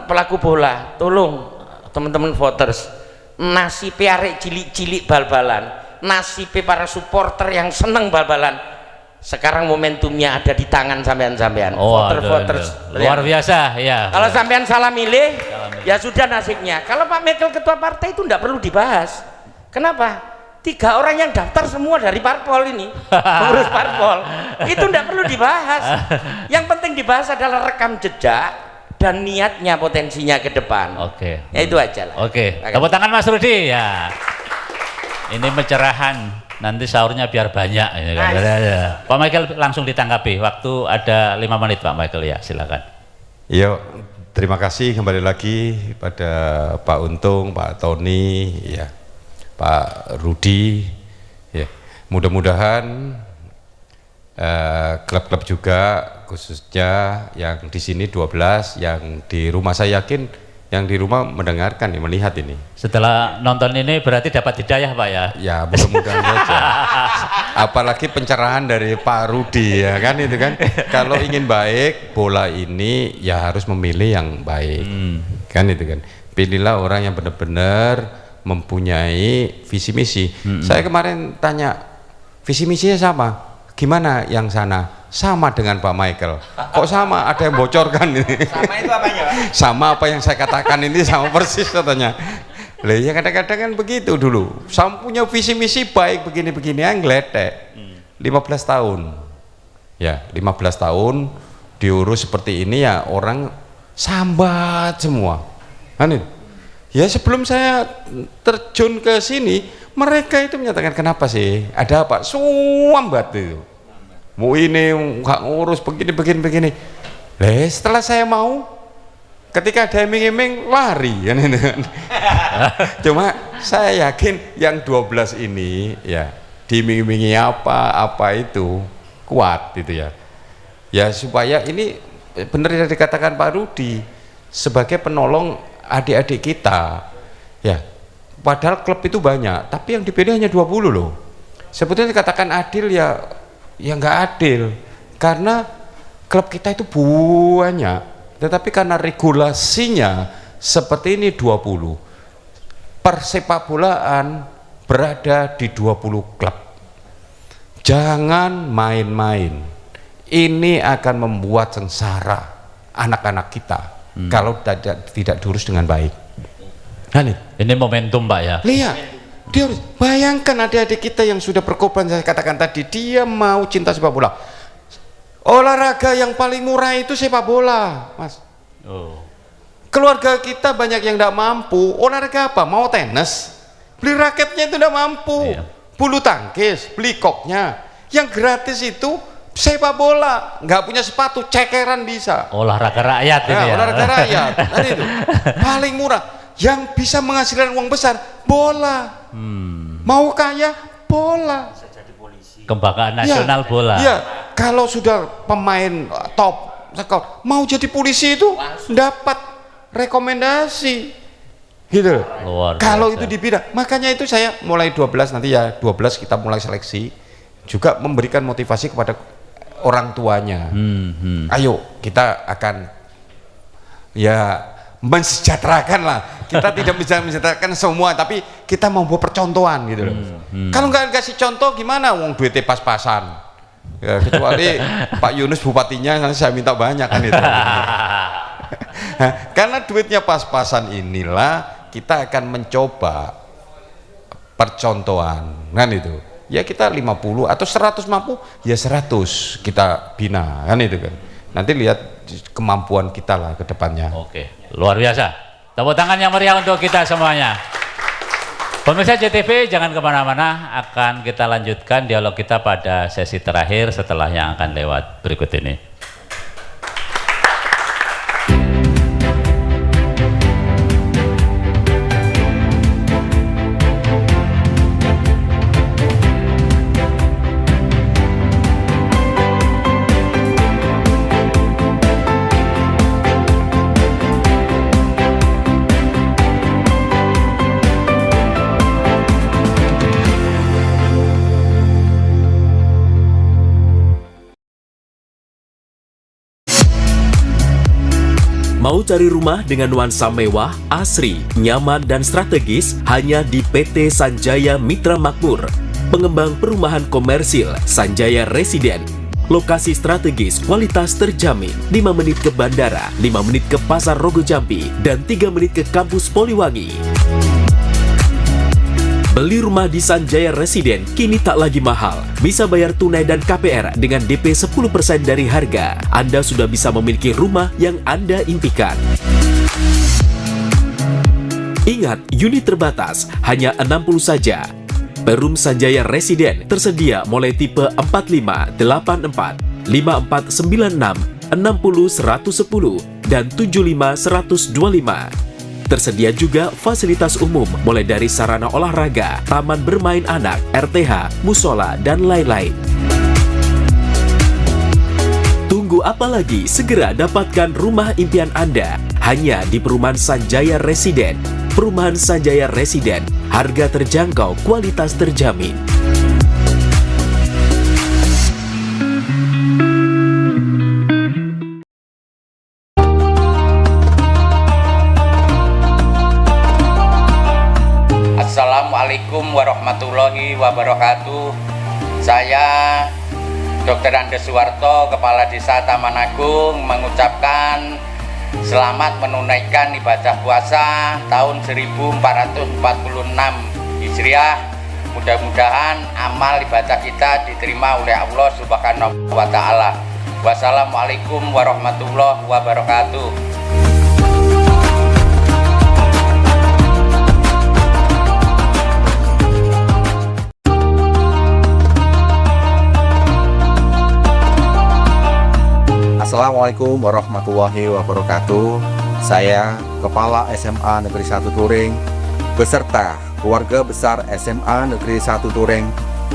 pelaku bola, tolong teman-teman voters, nasib arek cilik-cilik bal-balan, nasib para supporter yang seneng bal-balan, sekarang momentumnya ada di tangan sampean-sampean. Voters luar biasa ya. Kalau sampean salah milih, ya sudah nasibnya. Kalau Pak Michael ketua partai itu tidak perlu dibahas. Kenapa? 3 orang yang daftar semua dari parpol ini, pengurus parpol, itu tidak perlu dibahas. Yang penting dibahas adalah rekam jejak dan niatnya, potensinya ke depan. Ya itu aja lah. Tepuk tangan Mas Rudi ya. Ini pencerahan. Nanti sahurnya biar banyak ini kan. Pak Michael langsung ditanggapi, waktu ada 5 menit Pak Michael, ya silakan. Iya, terima kasih kembali lagi pada Pak Untung, Pak Tony, ya, Pak Rudi, ya. Mudah-mudahan klub-klub juga, khususnya yang di sini 12, yang di rumah saya yakin yang di rumah mendengarkan, melihat ini. Setelah nonton ini berarti dapat hidayah Pak ya? Ya mudah-mudahan saja. Apalagi pencerahan dari Pak Rudi ya kan, itu kan. Kalau ingin baik bola ini ya harus memilih yang baik, kan itu kan. Pilihlah orang yang benar-benar mempunyai visi misi. Saya kemarin tanya visi misinya sama, gimana yang sana? Sama dengan Pak Michael. Kok sama? Ada yang bocorkan ini. Sama itu apanya, Pak? Sama apa yang saya katakan ini sama persis katanya. Lah ya kadang-kadang kan begitu dulu. Sama punya visi misi baik begini-begini yang ngeletek. 15 tahun. Ya, 15 tahun diurus seperti ini ya, orang sambat semua. Kan itu. Ya sebelum saya terjun ke sini, mereka itu menyatakan kenapa sih? Ada apa? Suambat itu. Mau ini nggak ngurus begini. Setelah saya mau ketika ada iming-iming lari kan itu kan. Cuma saya yakin yang 12 ini ya diiming-imingi apa itu kuat gitu ya. Ya supaya ini benar yang dikatakan Pak Rudi sebagai penolong adik-adik kita ya, padahal klub itu banyak tapi yang dipilih hanya 20 loh. Sebetulnya dikatakan adil ya nggak adil karena klub kita itu banyak, tetapi karena regulasinya seperti ini 20 persepak bolaan berada di 20 klub. Jangan main-main, ini akan membuat sengsara anak-anak kita kalau tidak diurus dengan baik. Ini momentum Pak ya. Lihat, dia harus bayangkan adik-adik kita yang sudah berkorban, saya katakan tadi, dia mau cinta sepak bola. Olahraga yang paling murah itu sepak bola, Mas. Keluarga kita banyak yang tidak mampu. Olahraga apa? Mau tenis, beli raketnya itu tidak mampu. Bulu tangkis, beli koknya. Yang gratis itu sepak bola, nggak punya sepatu, cekeran bisa. Olahraga rakyat itu ya. Olahraga rakyat, tadi itu paling murah. Yang bisa menghasilkan uang besar, bola. Mau kaya, bola. Kebanggaan nasional bola. Iya, kalau sudah pemain top skor, mau jadi polisi itu dapat rekomendasi. Gitu. Kalau itu di bidang, makanya itu saya mulai 12 nanti ya 12 kita mulai seleksi, juga memberikan motivasi kepada orang tuanya. Ayo kita akan ya mensejahterakan lah. Kita tidak bisa mensejahterakan semua, tapi kita mau buat percontohan gitu loh. Kalau nggak kasih contoh gimana? Wong duitnya pas-pasan. Ya, kecuali Pak Yunus bupatinya nanti saya minta banyak kan itu. Karena duitnya pas-pasan inilah kita akan mencoba percontohan kan itu. Ya kita 50 atau 100 mampu, ya 100 kita bina kan itu kan. Nanti lihat kemampuan kita lah ke depannya. Oke, luar biasa. Tepuk tangan yang meriah untuk kita semuanya. Pemirsa JTV, jangan kemana-mana, akan kita lanjutkan dialog kita pada sesi terakhir setelah yang akan lewat berikut ini. Mau cari rumah dengan nuansa mewah, asri, nyaman, dan strategis hanya di PT Sanjaya Mitra Makmur. Pengembang perumahan komersil Sanjaya Residen. Lokasi strategis, kualitas terjamin. 5 menit ke bandara, 5 menit ke Pasar Rogo Jambi, dan 3 menit ke kampus Poliwangi. Beli rumah di Sanjaya Residen kini tak lagi mahal. Bisa bayar tunai dan KPR dengan DP 10% dari harga. Anda sudah bisa memiliki rumah yang Anda impikan. Ingat, unit terbatas, hanya 60 saja. Perum Sanjaya Residen tersedia mulai tipe 45, 84, 5496, 60 110, dan 75 125. Tersedia juga fasilitas umum mulai dari sarana olahraga, taman bermain anak, RTH, musola, dan lain-lain. Tunggu apa lagi? Segera dapatkan rumah impian Anda hanya di Perumahan Sanjaya Residen. Perumahan Sanjaya Residen, harga terjangkau, kualitas terjamin. Assalamualaikum warahmatullahi wabarakatuh. Saya Dr. Andes Suwarto, Kepala Desa Taman Agung, mengucapkan selamat menunaikan ibadah puasa tahun 1446 Hijriah. Mudah-mudahan amal ibadah kita diterima oleh Allah Subhanahu wa Ta'ala. Wassalamualaikum warahmatullahi wabarakatuh. Assalamualaikum warahmatullahi wabarakatuh. Saya, Kepala SMA Negeri 1 Turing, beserta keluarga besar SMA Negeri 1 Turing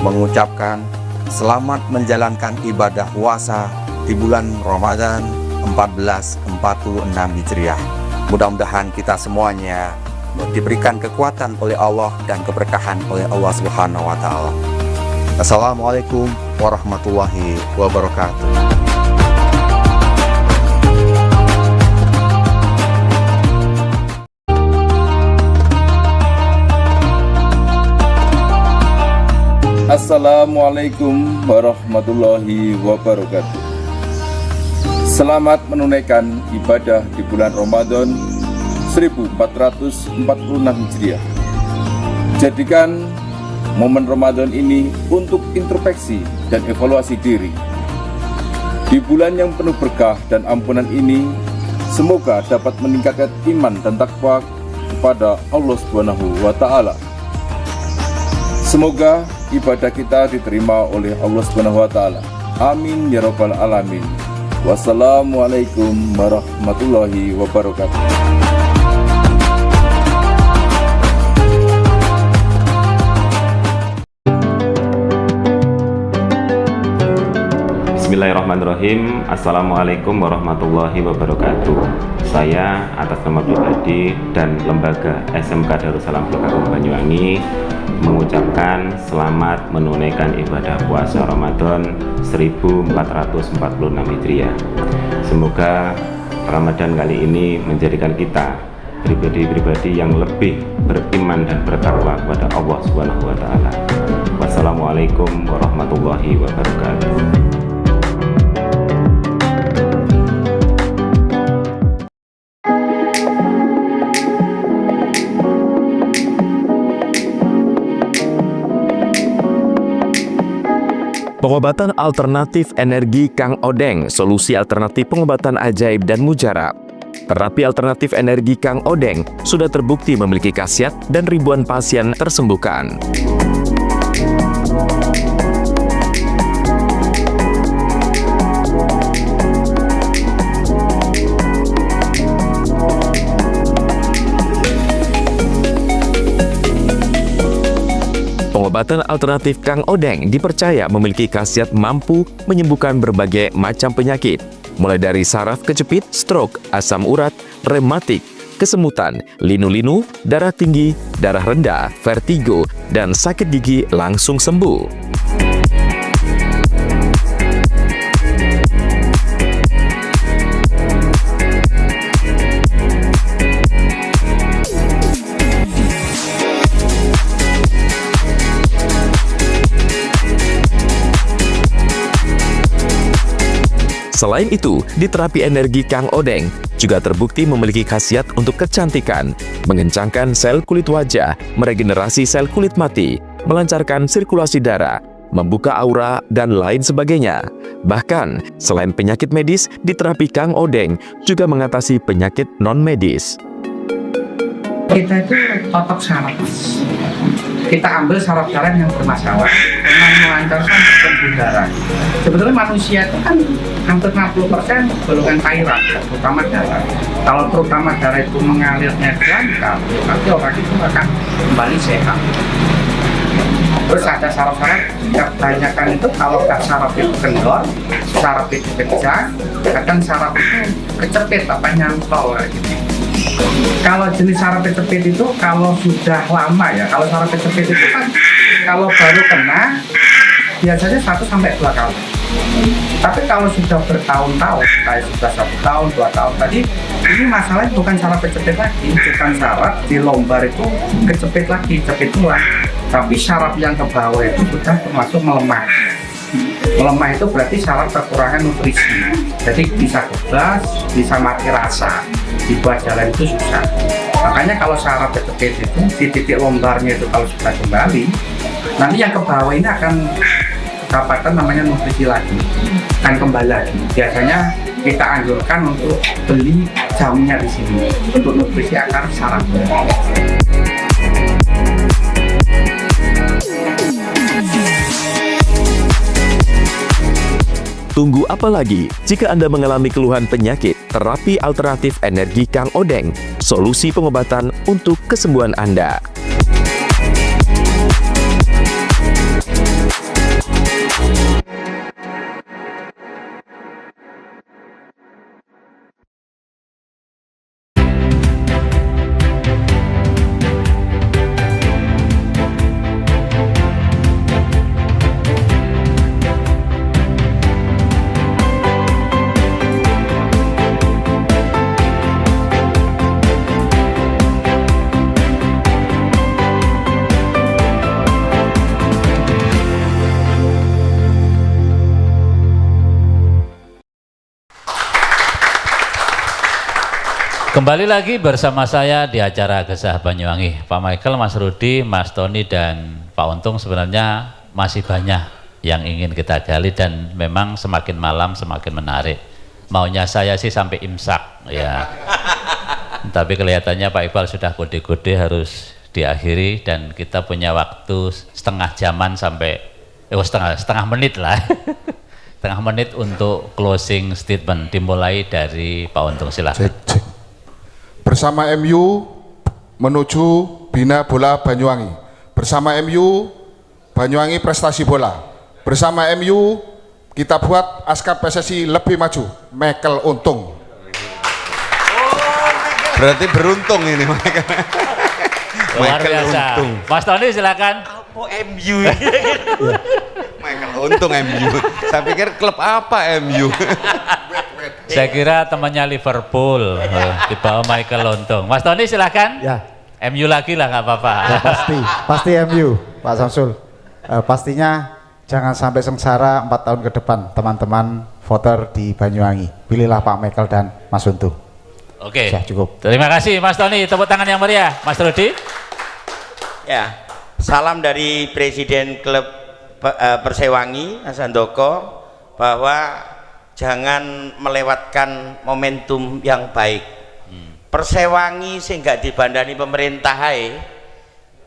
mengucapkan selamat menjalankan ibadah puasa di bulan Ramadan 1446 Hijriah. Mudah-mudahan kita semuanya diberikan kekuatan oleh Allah dan keberkahan oleh Allah Subhanahu wa Ta'ala. Assalamualaikum warahmatullahi wabarakatuh. Assalamualaikum warahmatullahi wabarakatuh. Selamat menunaikan ibadah di bulan Ramadan 1446 Hijriah. Jadikan momen Ramadan ini untuk introspeksi dan evaluasi diri. Di bulan yang penuh berkah dan ampunan ini, semoga dapat meningkatkan iman dan takwa kepada Allah Subhanahu wa Ta'ala. Semoga ibadah kita diterima oleh Allah Subhanahu wa Ta'ala. Amin ya rabbal alamin. Wassalamualaikum warahmatullahi wabarakatuh. Bismillahirrahmanirrahim. Assalamualaikum warahmatullahi wabarakatuh. Saya atas nama pribadi dan lembaga SMK Darussalam Blok Banyuwangi mengucapkan selamat menunaikan ibadah puasa Ramadan 1446 Hijriah. Semoga Ramadan kali ini menjadikan kita pribadi-pribadi yang lebih beriman dan bertakwa kepada Allah Subhanahu wa Ta'ala. Wassalamualaikum warahmatullahi wabarakatuh. Pengobatan alternatif energi Kang Odeng, solusi alternatif pengobatan ajaib dan mujarab. Terapi alternatif energi Kang Odeng sudah terbukti memiliki khasiat dan ribuan pasien tersembuhkan. Pengobatan alternatif Kang Odeng dipercaya memiliki khasiat mampu menyembuhkan berbagai macam penyakit, mulai dari saraf kejepit, stroke, asam urat, rematik, kesemutan, linu-linu, darah tinggi, darah rendah, vertigo, dan sakit gigi langsung sembuh. Selain itu, di terapi energi Kang Odeng juga terbukti memiliki khasiat untuk kecantikan, mengencangkan sel kulit wajah, meregenerasi sel kulit mati, melancarkan sirkulasi darah, membuka aura, dan lain sebagainya. Bahkan, selain penyakit medis, di terapi Kang Odeng juga mengatasi penyakit non-medis. Kita itu totok saraf. Kita ambil saraf-saraf yang bermasalah dengan melancarkan pembuluh darah. Sebetulnya manusia itu kan hampir 60% golongan cairan, terutama darah. Kalau terutama darah itu mengalirnya lancar, nanti orang itu akan kembali sehat. Terus ada saraf-saraf yang kebanyakan itu kalau saraf itu kendor, saraf itu pecah, kadang saraf itu kecepit apa nyantol gitu. Kalau jenis saraf kejepit itu kalau sudah lama ya, kalau saraf kejepit itu kan kalau baru kena biasanya 1-2 kali. Tapi kalau sudah bertahun-tahun, kayak sudah 1 tahun, 2 tahun tadi, ini masalahnya bukan saraf kejepit lagi, bukan saraf di lombar itu kejepit lagi, jepit tulang. Tapi saraf yang ke bawah itu sudah termasuk melemah. Melemah itu berarti saraf kekurangan nutrisi. Jadi bisa kebas, bisa mati rasa. Dibuat jalan itu susah. Makanya kalau saraf kejepit itu di titik lombarnya itu kalau sudah kembali, nanti yang ke bawah ini akan kedapatan namanya nutrisi lagi, akan kembali lagi. Biasanya kita anjurkan untuk beli jamnya di sini untuk nutrisi akar saraf. Tunggu Tunggu apa lagi? Jika Anda mengalami keluhan penyakit, terapi alternatif energi Kang Odeng, solusi pengobatan untuk kesembuhan Anda. Kembali lagi bersama saya di acara Gesah Banyuwangi. Pak Michael, Mas Rudi, Mas Tony, dan Pak Untung sebenarnya masih banyak yang ingin kita gali dan memang semakin malam semakin menarik. Maunya saya sih sampai imsak ya. Tapi kelihatannya Pak Iqbal sudah kode-kode harus diakhiri dan kita punya waktu setengah jaman sampai setengah menit lah. Setengah menit untuk closing statement dimulai dari Pak Untung, silahkan. Bersama MU menuju Bina Bola Banyuwangi. Bersama MU Banyuwangi prestasi bola. Bersama MU kita buat ASKAP PSSI lebih maju. Michael Untung. Berarti beruntung ini Michael. Luar biasa. Untung. Mas Tony silakan. Apa MU? Michael Untung MU. Saya pikir klub apa MU? Saya kira temannya Liverpool di bawah Michael Untung. Mas Tony silakan. Ya. MU lagi lah nggak apa-apa. Ya, pasti MU, Pak Samsul. Pastinya jangan sampai sengsara 4 tahun ke depan teman-teman voter di Banyuwangi. Pilihlah Pak Michael dan Mas Untung. Oke. Ya, cukup. Terima kasih Mas Tony. Tepuk tangan yang meriah. Mas Rudi. Ya, salam dari Presiden Klub Persewangi, Mas Handoko, bahwa jangan melewatkan momentum yang baik. Persewangi sehingga dibandani pemerintah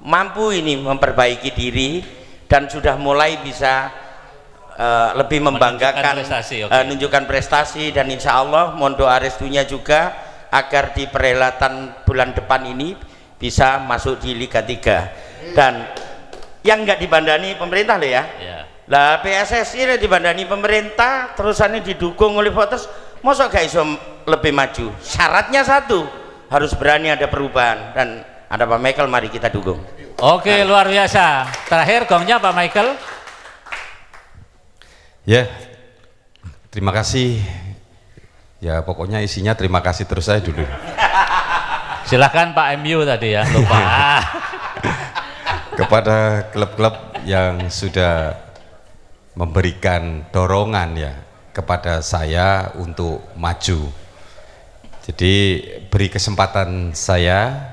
mampu ini memperbaiki diri dan sudah mulai bisa lebih membanggakan, menunjukkan prestasi dan insya Allah mohon doa restunya juga agar di perhelatan bulan depan ini bisa masuk di Liga 3 dan yang nggak dibandani pemerintah loh ya. Lah PSSI ini dibandani pemerintah terusannya didukung oleh voters, masa gak iso lebih maju? Syaratnya satu, harus berani ada perubahan dan ada Pak Michael, mari kita dukung. Oke, luar biasa. Terakhir gongnya Pak Michael. Ya, terima kasih. Ya pokoknya isinya terima kasih terus saya dulu. Silahkan Pak MU tadi ya, lupa. Kepada klub-klub yang sudah memberikan dorongan ya kepada saya untuk maju. Jadi beri kesempatan saya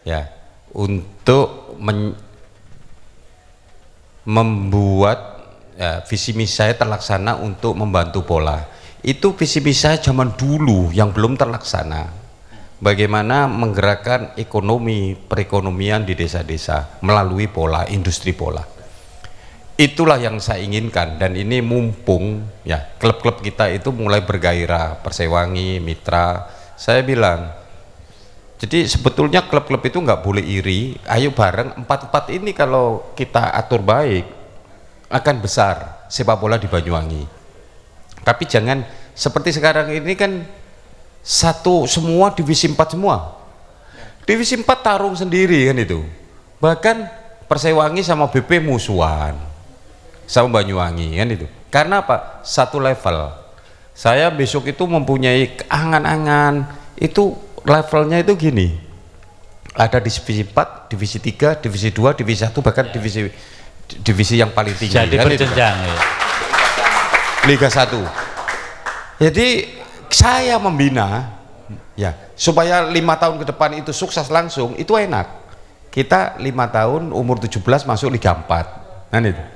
ya untuk membuat ya, visi misi saya terlaksana untuk membantu bola. Itu visi misi saya zaman dulu yang belum terlaksana. Bagaimana menggerakkan ekonomi perekonomian di desa-desa melalui bola, industri bola. Itulah yang saya inginkan dan ini mumpung ya klub-klub kita itu mulai bergairah, Persewangi, Mitra. Saya bilang, jadi sebetulnya klub-klub itu nggak boleh iri. Ayo bareng 4-4 ini kalau kita atur baik akan besar sepak bola di Banyuwangi. Tapi jangan seperti sekarang ini kan semua divisi 4 semua. Divisi 4 tarung sendiri kan itu. Bahkan Persewangi sama BP musuhan. Sama Banyuwangi kan itu. Karena apa? Satu level. Saya besok itu mempunyai angan-angan itu levelnya itu gini. Ada divisi 4, divisi 3, divisi 2, divisi 1 bahkan divisi yang paling tinggi. Jadi kan berjenjang ya. Liga 1. Jadi saya membina ya supaya 5 tahun ke depan itu sukses langsung itu enak. Kita 5 tahun umur 17 masuk Liga 4. Kan itu.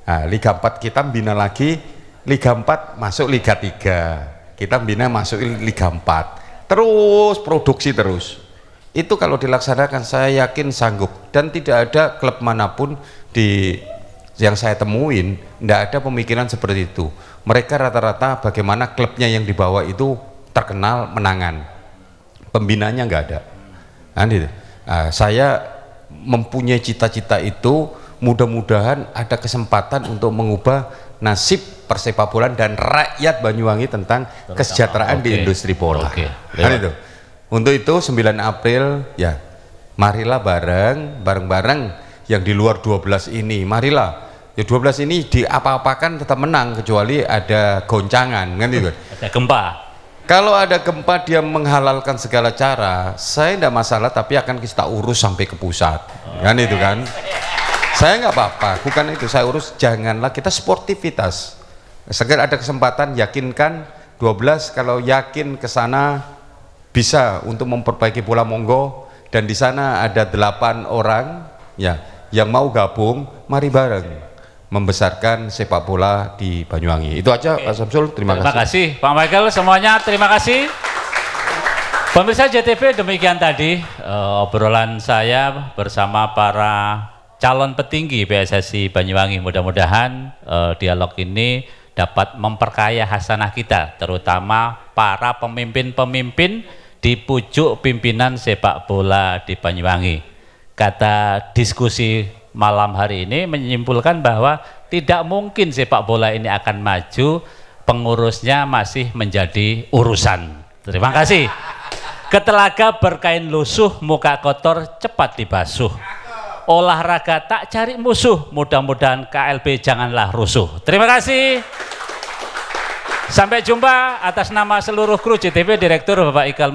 Nah, Liga 4 kita bina lagi, Liga 4 masuk Liga 3, kita bina masuk Liga 4, terus produksi terus. Itu kalau dilaksanakan saya yakin sanggup dan tidak ada klub manapun di yang saya temuin tidak ada pemikiran seperti itu. Mereka rata-rata bagaimana klubnya yang dibawa itu terkenal menangan, pembinanya nggak ada. Saya mempunyai cita-cita itu, mudah-mudahan ada kesempatan untuk mengubah nasib persepak bolaan dan rakyat Banyuwangi tentang kesejahteraan di industri bola. Itu. Untuk itu 9 April ya, marilah bareng-bareng yang di luar 12 ini, marilah. Ya 12 ini di apa-apakan tetap menang kecuali ada goncangan kan itu. Ada gempa. Kalau ada gempa dia menghalalkan segala cara, saya tidak masalah, tapi akan kita urus sampai ke pusat. Kan itu kan. Saya nggak apa-apa, bukan itu saya urus, janganlah kita sportivitas. Segera ada kesempatan yakinkan 12, kalau yakin ke sana bisa untuk memperbaiki bola monggo, dan di sana ada 8 orang ya yang mau gabung, mari bareng membesarkan sepak bola di Banyuwangi. Itu aja Pak Samsul, terima kasih. Pak Michael, semuanya terima kasih. Pemirsa JTV, demikian tadi obrolan saya bersama para calon petinggi PSSI Banyuwangi. Mudah-mudahan dialog ini dapat memperkaya hasanah kita, terutama para pemimpin-pemimpin di pucuk pimpinan sepak bola di Banyuwangi. Kata diskusi malam hari ini menyimpulkan bahwa tidak mungkin sepak bola ini akan maju, pengurusnya masih menjadi urusan. Terima kasih. Ketelaga berkain lusuh, muka kotor cepat dibasuh. Olahraga tak cari musuh, mudah-mudahan KLB janganlah rusuh. Terima kasih. Sampai jumpa. Atas nama seluruh kru JTV, Direktur Bapak Iqbal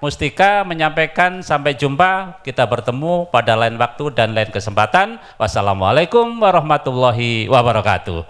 Mustika menyampaikan sampai jumpa. Kita bertemu pada lain waktu dan lain kesempatan. Wassalamualaikum warahmatullahi wabarakatuh.